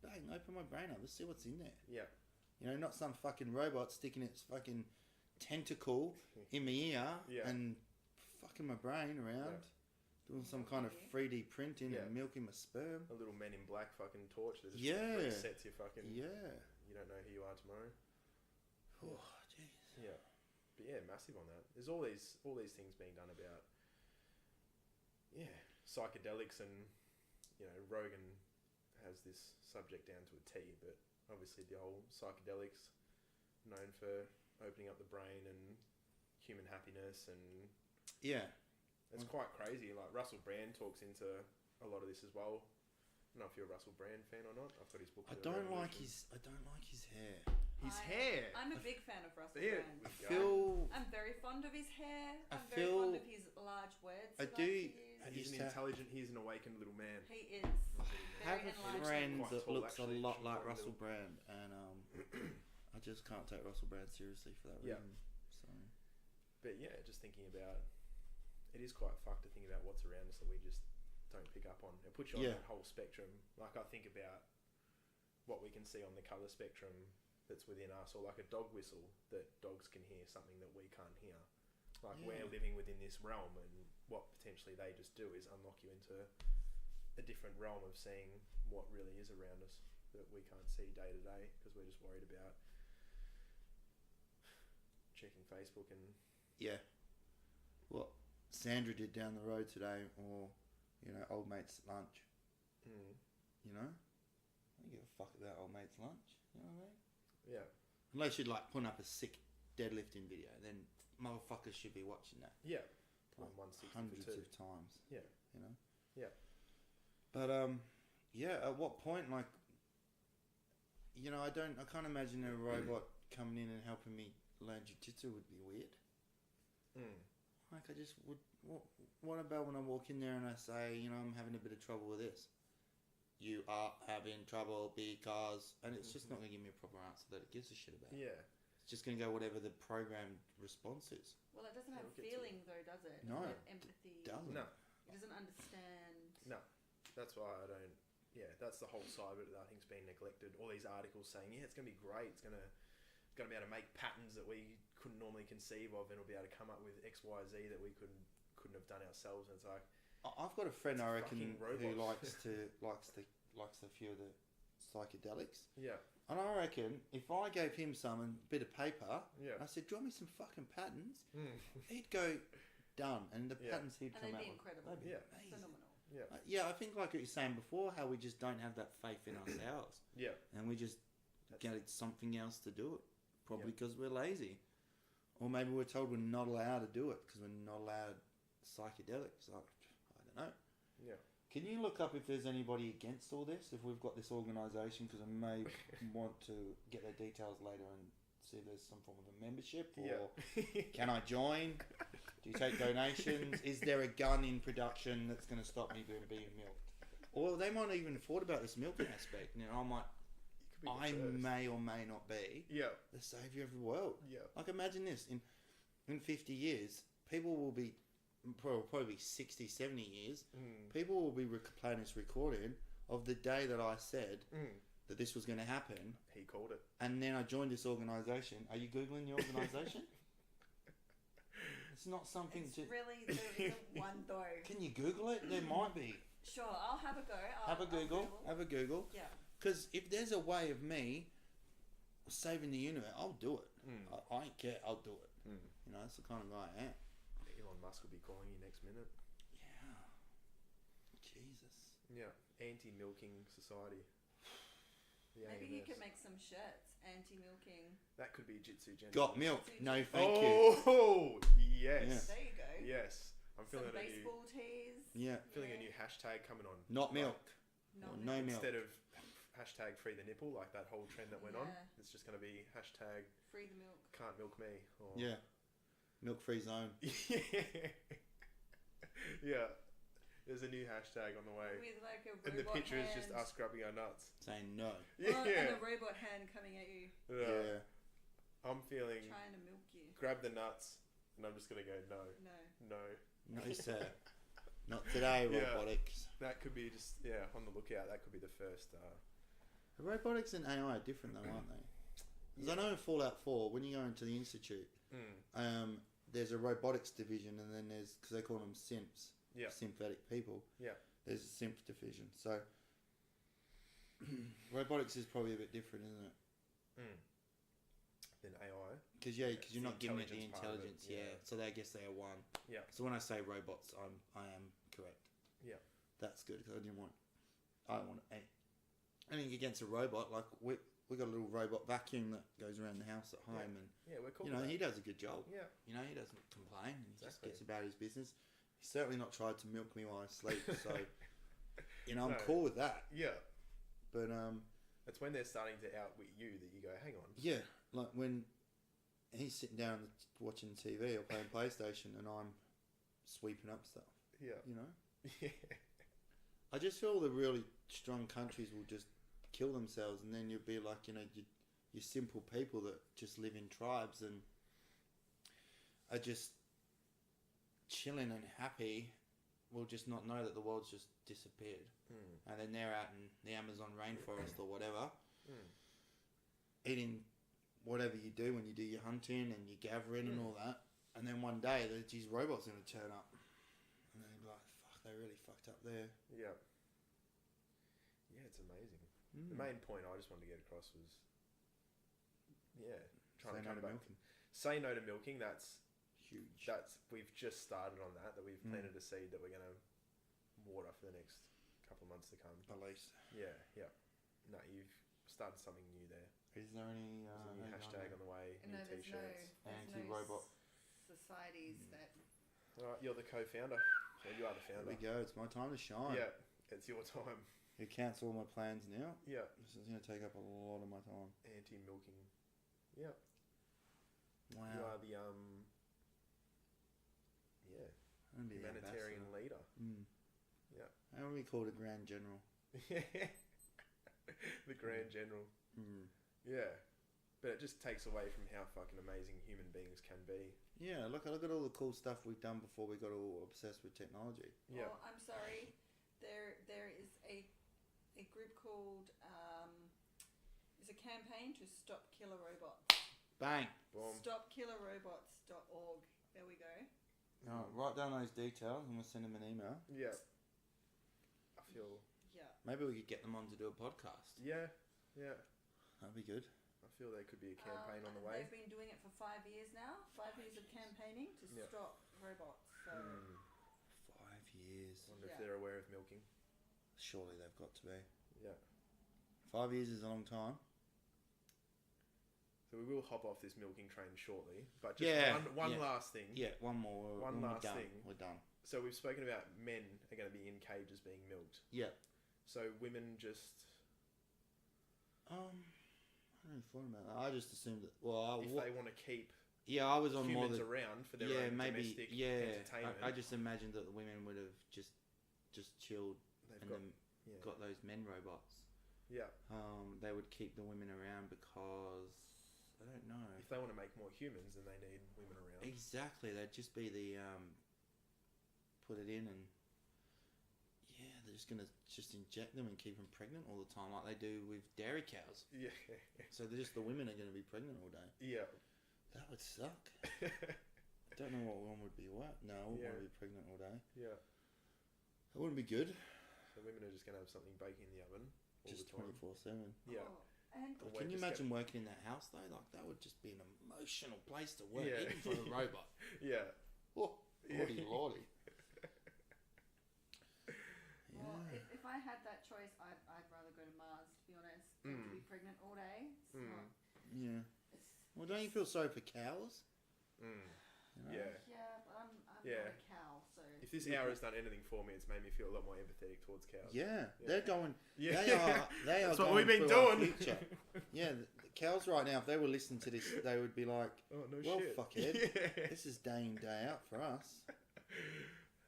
bang, open my brain up. Let's see what's in there. Yeah. You know, not some fucking robot sticking its fucking tentacle in my ear Yeah. and fucking my brain around, doing some kind of 3D printing Yeah. and milking my sperm. A little Men in Black fucking torch that just Yeah. resets your fucking. Yeah. You don't know who you are tomorrow. Oh, jeez. Yeah. But yeah, massive on that. There's all these things being done about. Yeah, psychedelics, and Rogan has this subject down to a T, but obviously the whole psychedelics known for opening up the brain and human happiness, and Yeah. it's quite crazy. Like Russell Brand talks into a lot of this as well. I don't know if you're a Russell Brand fan or not. I've got his book. I don't like his hair. His hair. I'm a big fan of Russell There Brand. we go. Feel I'm very fond of his hair. I I'm very feel- fond of his large words. I he do- likes to use. He's an intelligent. He's an awakened little man. He is. have Very a enlightened. friend Quite that tall, looks actually. a lot She's like quite Russell little. Brand, and I just can't take Russell Brand seriously for that Yeah. reason. So But yeah, just thinking about it is quite fucked to think about what's around us that we just don't pick up on. It puts you on Yeah. that whole spectrum. Like I think about what we can see on the colour spectrum that's within us, or like a dog whistle that dogs can hear something that we can't hear. Like Yeah. we're living within this realm, and what potentially they just do is unlock you into a different realm of seeing what really is around us that we can't see day to day because we're just worried about checking Facebook and yeah, what Sandra did down the road today, or old mate's lunch. You know, I don't give a fuck about old mate's lunch. You know what I mean? yeah. Unless you're like putting up a sick deadlifting video, then motherfuckers should be watching that Yeah. like 160 hundreds for two. of times. Yeah. You know. Yeah. But yeah. At what point, like, I can't imagine a robot coming in and helping me learn jiu-jitsu would be weird. Like, I just would. What about when I walk in there and I say, I'm having a bit of trouble with this? You are having trouble because, and it's just not going to give me a proper answer that it gives a shit about. Yeah. It's just going to go whatever the programmed response is. Well, it doesn't have It'll get to feeling though, does it? It No, doesn't have empathy. doesn't. No. It doesn't understand. No. That's why I don't. Yeah, that's the whole side of it that I think's been neglected. All these articles saying, yeah, it's going to be great. It's going to be able to make patterns that we couldn't normally conceive of, and it'll be able to come up with X, Y, Z that we couldn't have done ourselves. And it's like, I've got a friend, I reckon, fucking who robots. likes a few of the psychedelics. yeah, And I reckon if I gave him some and a bit of paper, yeah. I said, draw me some fucking patterns, he'd go, done. And the Yeah. patterns he'd And come they'd out be with, incredible. they'd be Yeah. amazing. Phenomenal. Yeah, Yeah, I think like what you're saying before, how we just don't have that faith in ourselves. yeah. And we just That's get something else to do it. Probably Yeah. because we're lazy. Or maybe we're told we're not allowed to do it because we're not allowed psychedelics. I don't know. Yeah. Can you look up if there's anybody against all this? If we've got this organisation, because I may want to get their details later and see if there's some form of a membership, or Yeah. can I join? Do you take donations? Is there a gun in production that's going to stop me being milked? Or they might even have thought about this milking aspect. I might, You could be the I first. may or may not be Yeah, the saviour of the world. yeah. Like, imagine this. In 50 years, people will be, probably 60, 70 years, people will be playing this recording of the day that I said that this was going to happen. He called it. And then I joined this organisation. Are you Googling the organisation? It's not something It's to... really, there isn't one though. Can you Google it? There might be. Sure, I'll have a go. Have a Google. Have a Google. Yeah. Because if there's a way of me saving the universe, I'll do it. I ain't care. I'll do it. That's the kind of guy I am. Elon Musk will be calling you next minute. Yeah. Jesus. Yeah. Anti-milking society. The Maybe you AMS. could make some shirts anti-milking. That could be Jitsu Gents. Got milk. No, thank you. Oh, yes. There you go. Yes. I'm Some feeling a new, baseball tees. Yeah. feeling a new hashtag coming on. Not milk. No, Or no milk. Instead of hashtag free the nipple, like that whole trend that went on, Yeah. it's just going to be hashtag Free the milk. can't milk me. Or Yeah. Milk-free zone. Yeah. There's a new hashtag on the way. With like a robot And the picture is just hand. us grabbing our nuts. Saying no. Well, and Yeah. a robot hand coming at you, Yeah. I'm feeling trying to milk you. grab the nuts, and I'm just going to go no. No. No, sir. Not today, Yeah. robotics. That could be just, on the lookout. That could be the first. Robotics and AI are different though, aren't they? Because I know in Fallout 4, when you go into the Institute, there's a robotics division, and then there's, because they call them simps, synthetic people. Yeah. There's a simp division. So robotics is probably a bit different, isn't it? Then AI. Because you're not the giving it the intelligence part of it, intelligence. yeah. So I guess they are one. Yeah. So when I say robots, I am correct. Yeah. That's good because I don't want anything against a robot. Like we got a little robot vacuum that goes around the house at home, and we're cool. you know, with he that. does a good job. Yeah. You know, he doesn't complain. He just Exactly. gets about his business. He's certainly not tried to milk me while I sleep, so you know, I'm No. cool with that. Yeah. But It's when they're starting to outwit you that you go, hang on. yeah, like when he's sitting down watching TV or playing PlayStation, and I'm sweeping up stuff. Yeah. You know, Yeah. I just feel the really strong countries will just kill themselves, and then you'll be like, you know, you simple people that just live in tribes and are just chilling and happy will just not know that the world's just disappeared. And then they're out in the Amazon rainforest or whatever, eating whatever you do when you do your hunting and your gathering and all that. And then one day, these robots are going to turn up. And they'll be like, fuck, they really fucked up there. Yeah. Yeah, it's amazing. The main point I just wanted to get across was, trying to come back. Milking. Say no to milking. That's Huge. we've just started on that we've planted a seed that we're going to water for the next couple of months to come. At least. Yeah. No, you've started something new there. Is there any There's a new hashtag on the way, new No, there's t-shirts. Anti-robot. societies that. All right, you're the co-founder. Well, you are the There founder. we go. It's my time to shine. Yeah, it's your time. You cancel all my plans now. Yeah, This is going to take up a lot of my time. anti-milking. Yeah, Wow. you are the I'm gonna be the humanitarian ambassador. leader. Yeah. How are we called a Grand General? The Grand General. Yeah, but it just takes away from how fucking amazing human beings can be. Yeah, look at all the cool stuff we've done before we got all obsessed with technology. Yeah. Well, I'm sorry. There is a group called it's a campaign to stop killer robots. Bang! Boom. Stopkillerrobots.org. There we go. Alright, write down those details and we'll send them an email. Yeah. I feel. Yeah. Maybe we could get them on to do a podcast. Yeah. That'd be good. I feel there could be a campaign on the way. They've been doing it for 5 years now. 5 years of campaigning to Yeah. stop robots. So 5 years. Wonder if Yeah. they're aware of milking. Surely they've got to be. Yeah. 5 years is a long time. So we will hop off this milking train shortly, but just one last thing. Yeah, one more. One when last we're done, thing. We're done. So we've spoken about men are going to be in cages being milked. Yeah. So women just I hadn't thought about that. I just assumed that. Well, if they want to keep I was on more humans the. around for their own domestic entertainment. I just imagined that the women would have just chilled they've and got then got those men robots. yeah. They would keep the women around because I don't know. If they want to make more humans, then they need women around. Exactly, they'd just be the put it in and they're just gonna inject them and keep them pregnant all the time like they do with dairy cows. Yeah. So they're just the women are gonna be pregnant all day. Yeah. That would suck. I don't know what one would be what. No, I wouldn't want to be pregnant all day. Yeah. That wouldn't be good. So women are just going to have something baking in the oven all Just the time. 24/7. Yeah. Oh, and Or Can you just imagine working in that house though? Like that would just be an emotional place to work, Yeah. even for a robot. Yeah. Oh, lordy, lordy. well, if I had that choice, I'd rather go to Mars. To be honest, than to be pregnant all day. It's not. Yeah. It's, Well, don't you feel sorry for cows? You know? Yeah. yeah, but I'm Yeah. not a cow, so. If this hour has done anything for me, it's made me feel a lot more empathetic towards cows. Yeah, they're going. Yeah. They are. That's what going we've been through our doing. future. Yeah, the cows right now. If they were listening to this, they would be like, Oh no "Well, shit. fuckhead, Yeah. this is day in day out for us."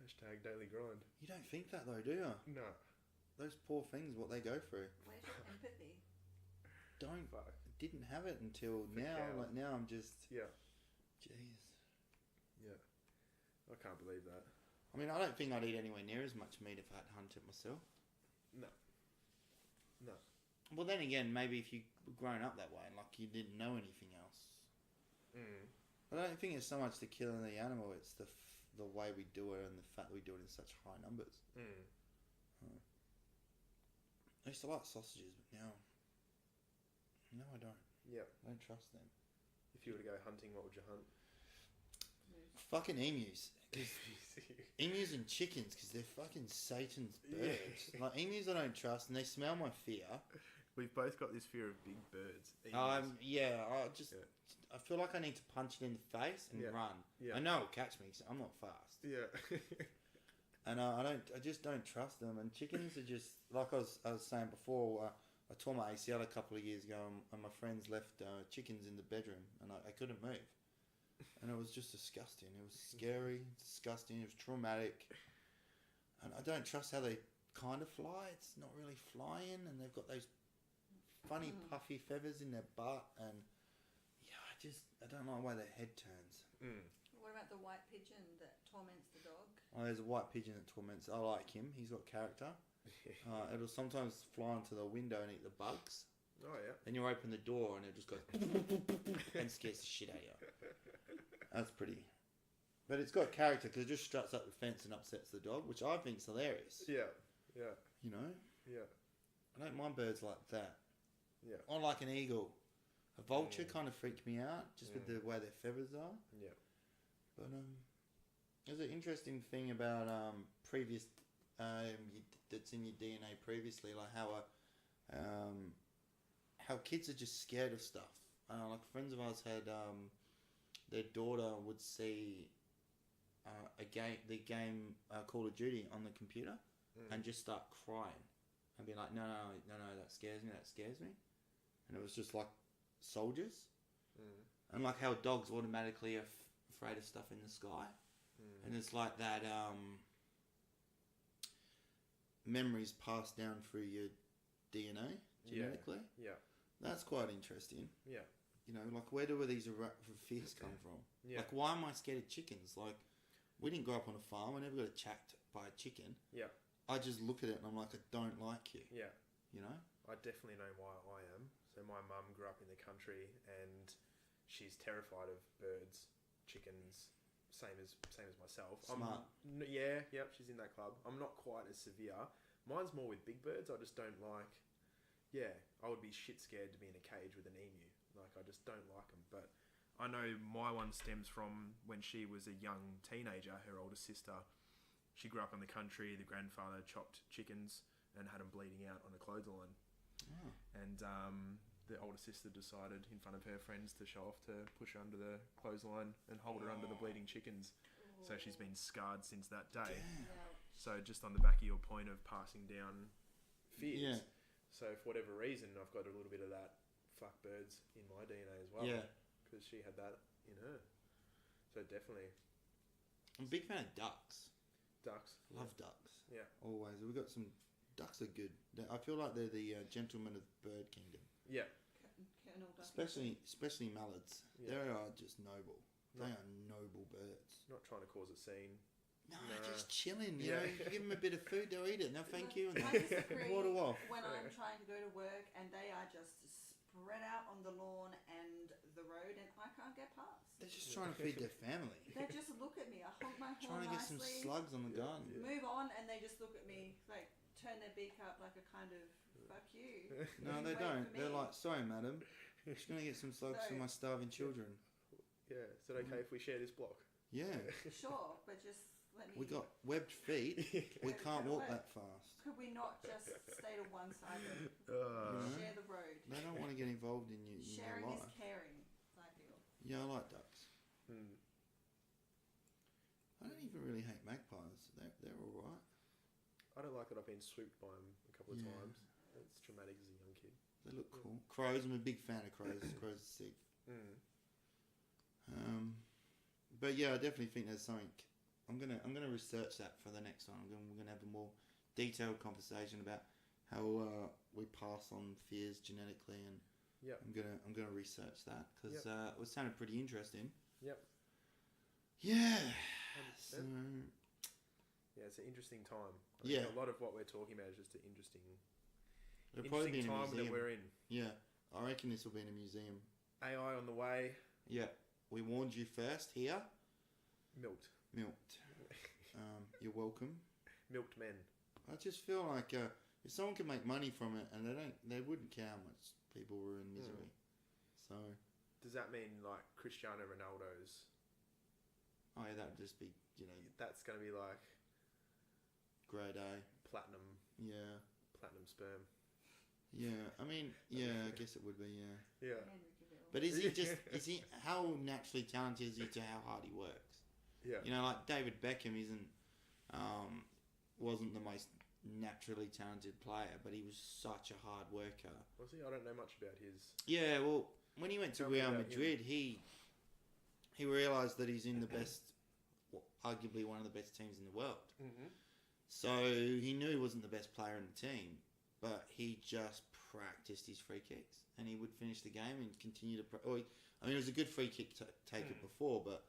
Hashtag daily grind. You don't think that though, do you? No. Those poor things, what they go through. Where's your empathy? Don't. Fuck. Didn't have it until For now. cows. Like now, I'm just. Yeah. Jeez. Yeah. I can't believe that. I mean, I don't think I'd eat anywhere near as much meat if I had to hunt it myself. No. No. Well, then again, maybe if you were grown up that way, like you didn't know anything else. I don't think it's so much the killing the animal; it's the way we do it and the fact that we do it in such high numbers. I used to like sausages, but now I don't. Yeah. I don't trust them. If you were to go hunting, what would you hunt? Fucking emus. Emus and chickens, because they're fucking Satan's birds. Yeah. Like emus, I don't trust, and they smell my fear. We've both got this fear of big birds. I feel like I need to punch it in the face and run. Yeah. I know it'll catch me, so I'm not fast. Yeah. And I just don't trust them. And chickens are just like I was saying before. I tore my ACL a couple of years ago, and my friends left chickens in the bedroom, and I couldn't move. And it was just disgusting. It was scary, disgusting. It was traumatic. And I don't trust how they kind of fly. It's not really flying, and they've got those funny puffy feathers in their butt, and I don't like the way their head turns. What about the white pigeon that torments the dog? Oh, there's a white pigeon that torments. I like him. He's got character. It'll sometimes fly into the window and eat the bugs. Oh, yeah. Then you open the door and it just goes and scares the shit out of you. That's pretty. But it's got character because it just struts up the fence and upsets the dog, which I think is hilarious. Yeah, yeah. You know? Yeah. I don't mind birds like that. Yeah. I like an eagle. A vulture kind of freaked me out just with the way their feathers are. Yeah. But there's an interesting thing about previous that's in your DNA previously, like how kids are just scared of stuff. Like friends of ours had their daughter would see the game Call of Duty on the computer and just start crying and be like, no, that scares me, and it was just like soldiers, and like how dogs automatically are afraid of stuff in the sky, and it's like that memories passed down through your DNA genetically. Yeah. That's quite interesting. Yeah. You know, like where do these fears come from? Yeah. Like why am I scared of chickens? Like we didn't grow up on a farm. I never got attacked by a chicken. Yeah. I just look at it and I'm like, I don't like you. Yeah. You know? I definitely know why I am. So my mum grew up in the country and she's terrified of birds, chickens, same as myself. Smart. She's in that club. I'm not quite as severe. Mine's more with big birds. I just don't like. Yeah, I would be shit scared to be in a cage with an emu. Like I just don't like them. But I know my one stems from when she was a young teenager. Her older sister, she grew up in the country. The grandfather chopped chickens and had them bleeding out on a clothesline. Oh. And the older sister decided in front of her friends to show off to push her under the clothesline and hold her under the bleeding chickens. So she's been scarred since that day. Yeah. So just on the back of your point of passing down fears. Yeah. So for whatever reason, I've got a little bit of that fuck birds in my DNA as well. Yeah. Because she had that in her. So definitely. I'm a big fan of ducks. Ducks. Love ducks. Yeah. Always. We've got some... Ducks are good. I feel like they're the gentlemen of bird kingdom. Yeah. Colonel Duck. Especially mallards. Yeah. They are just noble. They are noble birds. Not trying to cause a scene. No, Nah. just chilling. You know, you give them a bit of food, they'll eat it. No, thank you. And I disagree water off. when I'm trying to go to work and they are just spread out on the lawn and the road and I can't get past. They're just trying to feed their family. They just look at me. I hold my Trying horn to get some nicely, slugs on the gun. move on, and they just look at me, like, turn their beak up like a kind of, fuck you. No, they Wait don't. for They're me. like, sorry, madam. Just going to get some slugs for my starving children. Yeah. Is it okay if we share this block? Yeah. Sure, but just let me... We got webbed feet. We can't walk that fast. Could we not just stay to one side and know? share the road? They don't want to get involved in your Sharing is life. caring, I feel. Yeah, I like ducks. Hmm. I don't even really hate magpies. They're all right. I don't like that I've been swooped by them a couple of Yeah. times. It's traumatic as a young kid. They look cool. Crows. I'm a big fan of crows. Crows are sick. But yeah, I definitely think there's something. I'm gonna research that for the next one. We're gonna have a more detailed conversation about how we pass on fears genetically, and Yep. I'm gonna research that because it was sounded pretty interesting. Yep. Yeah. 100%. So Yeah, it's an interesting time. I Yeah. think a lot of what we're talking about is just an interesting it'll probably be in a time that museum. we're in. Yeah, I reckon this will be in a museum. AI on the way. Yeah, we warned you first here. Milked. You're welcome. Milked men. I just feel like if someone can make money from it, and they wouldn't care how much people were in misery. So, Does that mean like Cristiano Ronaldo's? oh yeah, that'd just be That's going to be like grade A. platinum Yeah, sperm. Yeah, I mean, yeah, I guess it would be, yeah. Yeah. Henry Cavill. But how naturally talented is he to how hard he works? Yeah. You know, like David Beckham wasn't the most naturally talented player, but he was such a hard worker. Was he? I don't know much about his. Yeah, well, when he went to Tell me Real about Madrid, he realised that he's in the best, arguably one of the best teams in the world. Mm-hmm. So he knew he wasn't the best player in the team, but he just practiced his free kicks, and he would finish the game and continue to. It was a good free kick taker before, but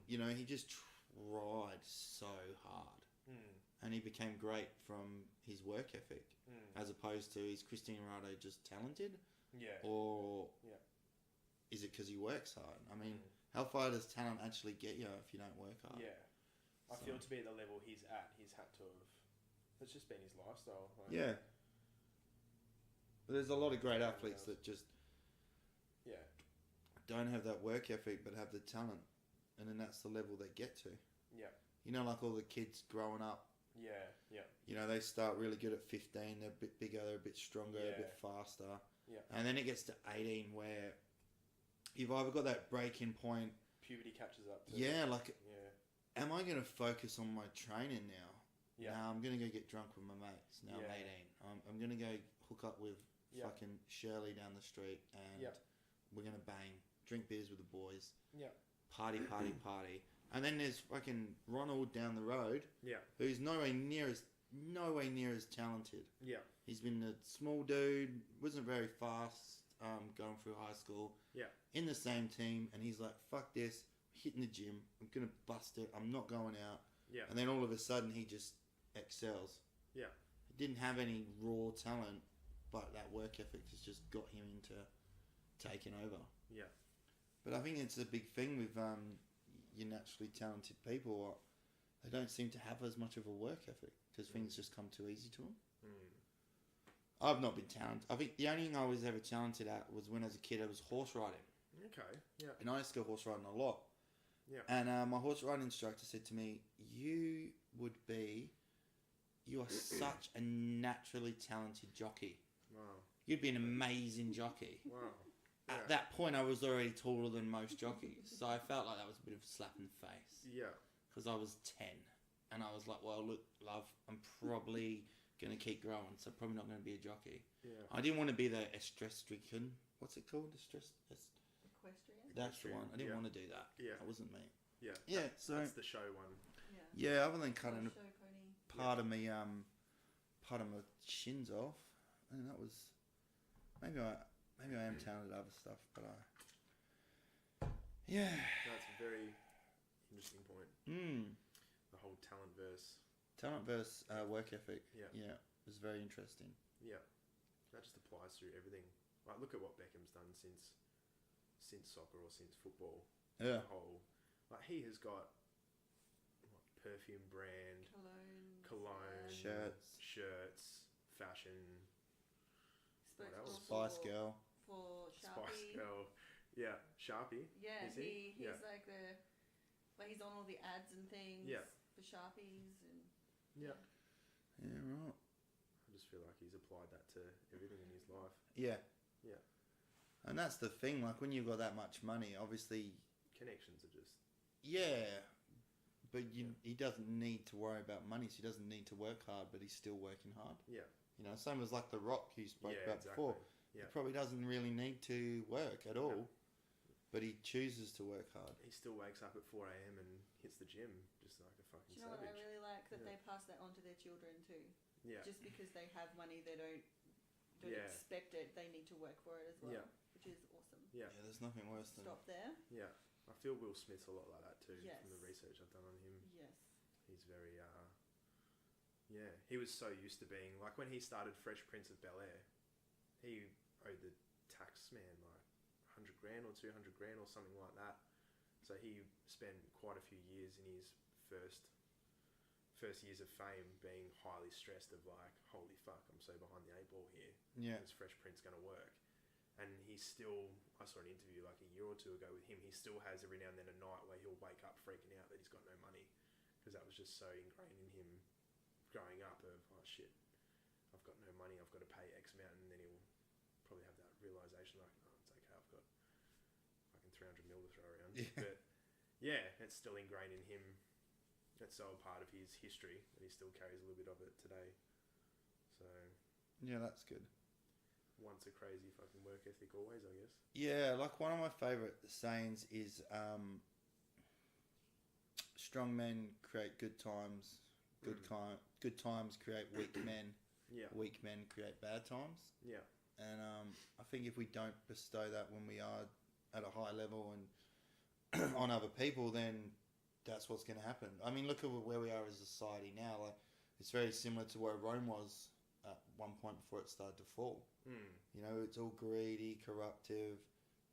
you know, he just tried so hard, and he became great from his work ethic, as opposed to is Cristiano Ronaldo just talented, or is it because he works hard? I mean, how far does talent actually get you if you don't work hard? Yeah. I feel to be at the level he's at, he's had to have. It's just been his lifestyle. Like, yeah. But there's a lot of great athletes that just don't have that work ethic but have the talent, and then that's the level they get to. Yeah. You know, like all the kids growing up. Yeah. Yeah. You know, they start really good at 15. They're a bit bigger, they're a bit stronger, a bit faster. Yeah. And then it gets to 18 where you've either got that breaking point. Puberty catches up to Yeah, like. Yeah. Am I going to focus on my training now? Yeah. Now I'm going to go get drunk with my mates. Now I'm 18. I'm going to go hook up with fucking Shirley down the street, and we're going to bang, drink beers with the boys. Yeah. Party. And then there's fucking Ronald down the road. Yeah. Who's nowhere near as talented. Yeah. He's been a small dude, wasn't very fast, going through high school. Yeah. In the same team, and he's like, fuck this. Hitting the gym, I'm gonna bust it. I'm not going out. Yeah. And then all of a sudden, he just excels. Yeah. He didn't have any raw talent, but that work ethic has just got him into taking over. Yeah. But I think it's a big thing with your naturally talented people. They don't seem to have as much of a work ethic because things just come too easy to them. I've not been talented. I think the only thing I was ever talented at was when, as a kid, I was horse riding. Okay. Yeah. And I used to go horse riding a lot. Yeah. And my horse riding instructor said to me, you are such a naturally talented jockey. Wow. You'd be an amazing jockey. Wow. At that point, I was already taller than most jockeys. So I felt like that was a bit of a slap in the face. Yeah. Because I was 10. And I was like, well, look, love, I'm probably going to keep growing. So I'm probably not going to be a jockey. Yeah. I didn't want to be the stress-stricken. What's it called? Equestrian? That's the one. I didn't want to do that. Yeah. That wasn't me. Yeah. Yeah, so... That's the show one. Yeah, other than cutting Show pony. part of me, part of my shins off, and that was... Maybe I am talented at other stuff, but yeah. That's a very interesting point. The whole talent versus work ethic. Yeah. Yeah, it was very interesting. Yeah. That just applies through everything. Like, look at what Beckham's done since soccer or since football. Yeah. The whole, like, he has got perfume brand, cologne, shirts, fashion. What else? Spice Girl. For Sharpie. Spice Girl. Yeah, Sharpie. Yeah, is he? he's like he's on all the ads and things for Sharpies and Yeah, right. I just feel like he's applied that to everything in his life. Yeah. Yeah. And that's the thing, like when you've got that much money, obviously connections are just but he doesn't need to worry about money, so he doesn't need to work hard, but he's still working hard. Yeah. You know, same as like The Rock you spoke about before. Yeah. He probably doesn't really need to work at all, but he chooses to work hard. He still wakes up at 4 a.m. and hits the gym just like a fucking Do you know savage. what I really like? That they pass that on to their children too. Yeah. Just because they have money, they don't expect it. They need to work for it as well, which is awesome. Yeah. Yeah, there's nothing worse than... Stop there. Yeah. I feel Will Smith's a lot like that too, Yes. from the research I've done on him. Yes. He's very, he was so used to being, like when he started Fresh Prince of Bel-Air, he owed the tax man like 100 grand or 200 grand or something like that. So he spent quite a few years in his first years of fame being highly stressed of like, holy fuck, I'm so behind the 8 ball here. Yeah. Is Fresh Prince going to work? And he still, I saw an interview like a year or two ago with him, he still has every now and then a night where he'll wake up freaking out that he's got no money, because that was just so ingrained in him growing up of, oh shit, I've got no money, I've got to pay X amount, and then he'll probably have that realisation like, oh, it's okay, I've got fucking 300 mil to throw around. Yeah. But yeah, it's still ingrained in him. It's so a part of his history that he still carries a little bit of it today. So Yeah, that's good. once a crazy fucking work ethic, always, I guess. Yeah, like one of my favourite sayings is strong men create good times, good times create weak men, Yeah. weak men create bad times. Yeah. And I think if we don't bestow that when we are at a high level and on other people, then that's what's going to happen. I mean, look at where we are as a society now. Like, it's very similar to where Rome was at one point before it started to fall. You know, it's all greedy, corruptive.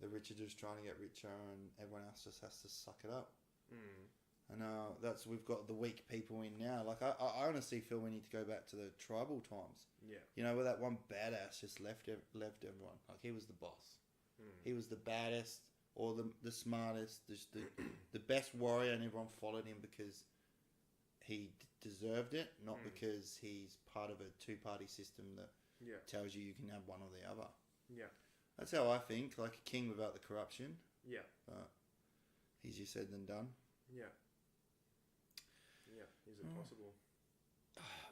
The rich are just trying to get richer, and everyone else just has to suck it up. And we've got the weak people in now. Like, I honestly feel we need to go back to the tribal times. Yeah. You know, where that one badass just left everyone. Like, he was the boss. He was the baddest, or the smartest, the best warrior, and everyone followed him because he deserved it, not because he's part of a two-party system that tells you can have one or the other. Yeah. That's how I think, like a king without the corruption. Yeah. But easier said than done. Yeah. Yeah. Is it possible?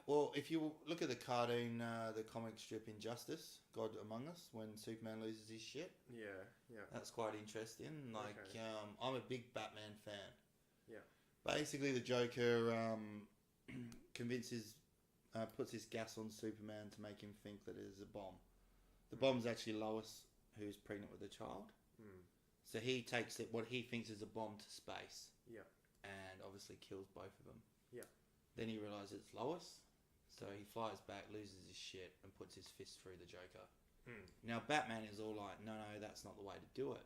Well, if you look at the cartoon, the comic strip Injustice, God Among Us, when Superman loses his shit. Yeah. Yeah. That's quite interesting. Like, Okay. I'm a big Batman fan. Yeah. Basically, the Joker puts his gas on Superman to make him think that it is a bomb. The bomb's actually Lois, who's pregnant with a child. So he takes what he thinks is a bomb to space. Yeah. And obviously kills both of them. Yeah. Then he realises it's Lois. So he flies back, loses his shit, and puts his fist through the Joker. Now, Batman is all like, no, that's not the way to do it.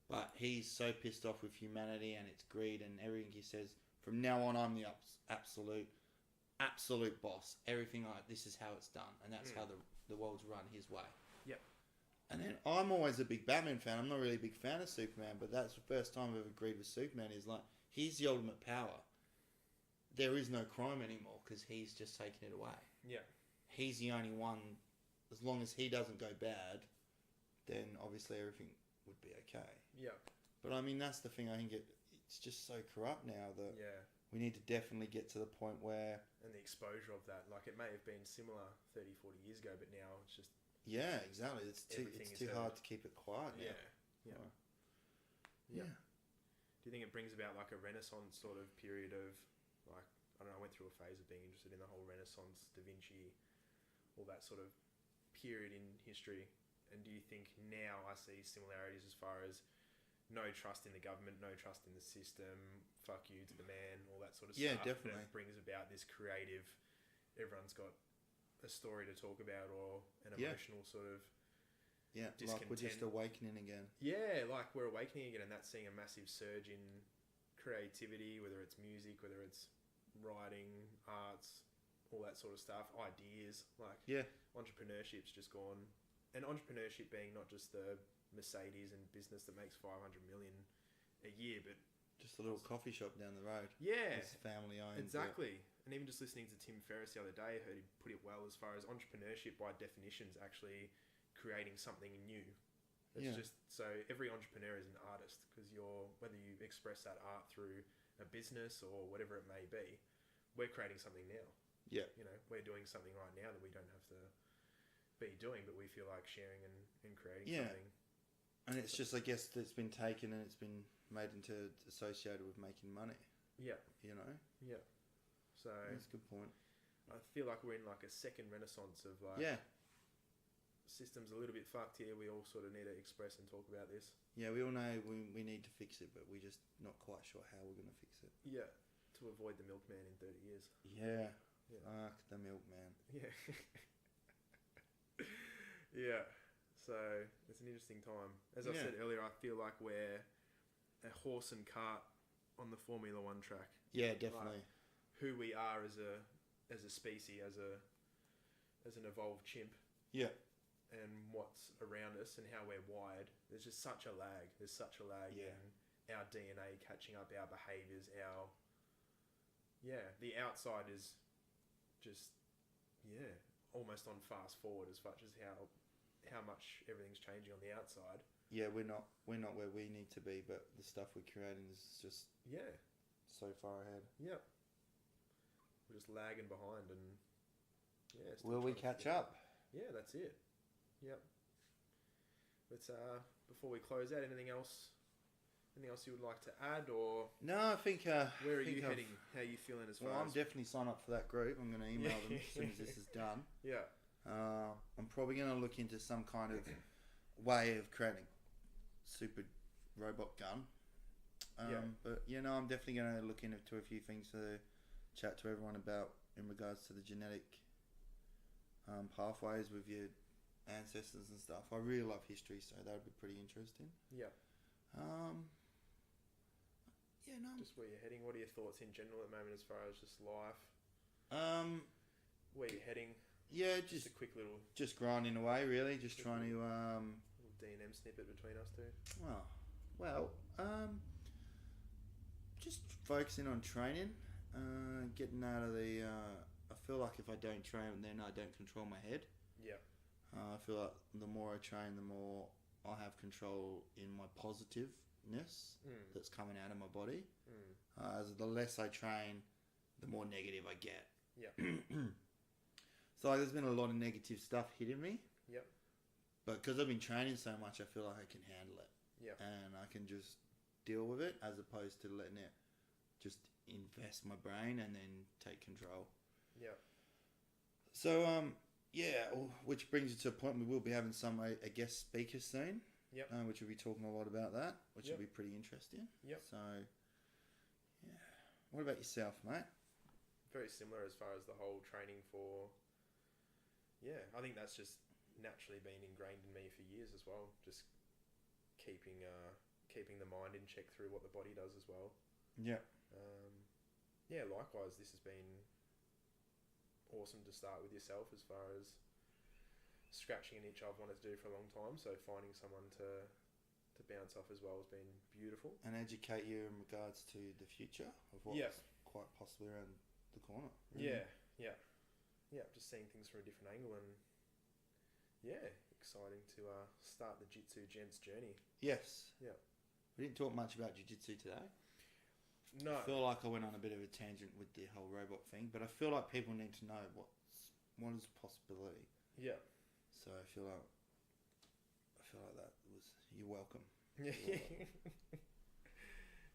But he's so pissed off with humanity and its greed and everything. He says, from now on, I'm the absolute boss. Everything this is how it's done. And that's how the world's run his way. Yep. And then I'm always a big Batman fan. I'm not really a big fan of Superman, but that's the first time I've ever agreed with Superman. Is like, he's the ultimate power. There is no crime anymore because he's just taken it away. Yeah. He's the only one. As long as he doesn't go bad, then obviously everything would be okay. Yeah. But I mean, that's the thing. I think it's just so corrupt now that we need to definitely get to the point where... And the exposure of that. Like, it may have been similar 30, 40 years ago, but now it's just... Yeah, exactly. It's too hard to keep it quiet now. Yeah. Yeah. Do you think it brings about like a Renaissance sort of period of, like, I don't know, I went through a phase of being interested in the whole Renaissance, Da Vinci, all that sort of period in history. And do you think now I see similarities as far as no trust in the government, no trust in the system, fuck you to the man, all that sort of stuff? Yeah, definitely. That brings about this creative, everyone's got a story to talk about or an emotional sort of like we're just awakening again. Yeah, like we're awakening again, and that's seeing a massive surge in creativity, whether it's music, whether it's writing, arts, all that sort of stuff, ideas, like entrepreneurship's just gone. And entrepreneurship being not just the Mercedes and business that makes 500 million a year, but just a little coffee shop down the road. Yeah. It's family owned. Exactly. And even just listening to Tim Ferriss the other day, I heard he put it well as far as entrepreneurship by definition is actually creating something new. It's just, so every entrepreneur is an artist because whether you express that art through a business or whatever it may be, we're creating something now. Yeah. You know, we're doing something right now that we don't have to be doing, but we feel like sharing and creating something. And it's just, I guess, it's been taken and it's been made into associated with making money. Yeah. You know? Yeah. So that's a good point. I feel like we're in like a second renaissance of like systems a little bit fucked here. We all sort of need to express and talk about this. Yeah, we all know we need to fix it, but we're just not quite sure how we're going to fix it. Yeah. To avoid the milkman in 30 years. Yeah. Fuck the milkman. Yeah. Yeah. So it's an interesting time. As I said earlier, I feel like we're a horse and cart on the Formula One track. Yeah, definitely. Like who we are as a species, as an evolved chimp. Yeah. And what's around us and how we're wired. There's just such a lag. There's such a lag in our DNA catching up, our behaviours, the outside is just almost on fast forward as much as how much everything's changing on the outside. Yeah, we're not where we need to be, but the stuff we're creating is just so far ahead. Yep. We're just lagging behind, and will we catch up? Yeah, that's it. Yep. But before we close out, anything else you would like to add, or no? I think. Where are you heading? How are you feeling as far? Well, I'm definitely signed up for that group. I'm going to email them as soon as this is done. Yeah. I'm probably going to look into some kind of way of creating a super robot gun. But I'm definitely going to look into a few things to chat to everyone about in regards to the genetic pathways with your ancestors and stuff. I really love history, so that would be pretty interesting. Yeah. Just where you're heading. What are your thoughts in general at the moment as far as just life? Where you're heading? Yeah, just a quick little... Just grinding away, really. Just trying to... little D&M snippet between us two. Just focusing on training. Getting out of the... I feel like if I don't train, then I don't control my head. Yeah. I feel like the more I train, the more I have control in my positiveness that's coming out of my body. As the less I train, the more negative I get. Yeah. So there's been a lot of negative stuff hitting me. Yep. But because I've been training so much, I feel like I can handle it. Yeah. And I can just deal with it as opposed to letting it just invest my brain and then take control. Yeah. So, which brings us to a point we will be having some a guest speaker soon. Yep. Which will be talking a lot about that, which Yep. will be pretty interesting. Yep. So, yeah. What about yourself, mate? Very similar as far as the whole training for... Yeah, I think that's just naturally been ingrained in me for years as well. Just keeping the mind in check through what the body does as well. Yeah. Likewise, this has been awesome to start with yourself as far as scratching an itch I've wanted to do for a long time. So finding someone to bounce off as well has been beautiful. And educate you in regards to the future of what's quite possibly around the corner. Really. Yeah, just seeing things from a different angle, and exciting to start the Jitsu Gents journey. Yes. Yeah. We didn't talk much about jiu-jitsu today. No. I feel like I went on a bit of a tangent with the whole robot thing, but I feel like people need to know what is a possibility. Yeah. So I feel like that was... You're welcome. Yeah.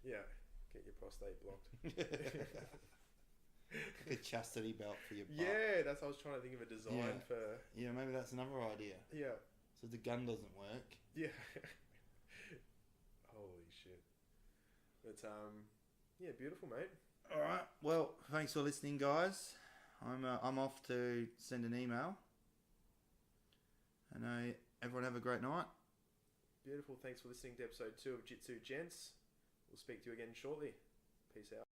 Yeah. Get your prostate blocked. Like a chastity belt for your butt. Yeah, that's what I was trying to think of a design for. Yeah, maybe that's another idea. Yeah. So the gun doesn't work. Yeah. Holy shit. But beautiful, mate. All right. Well, thanks for listening, guys. I'm off to send an email. And everyone have a great night. Beautiful. Thanks for listening to episode 2 of Jitsu Gents. We'll speak to you again shortly. Peace out.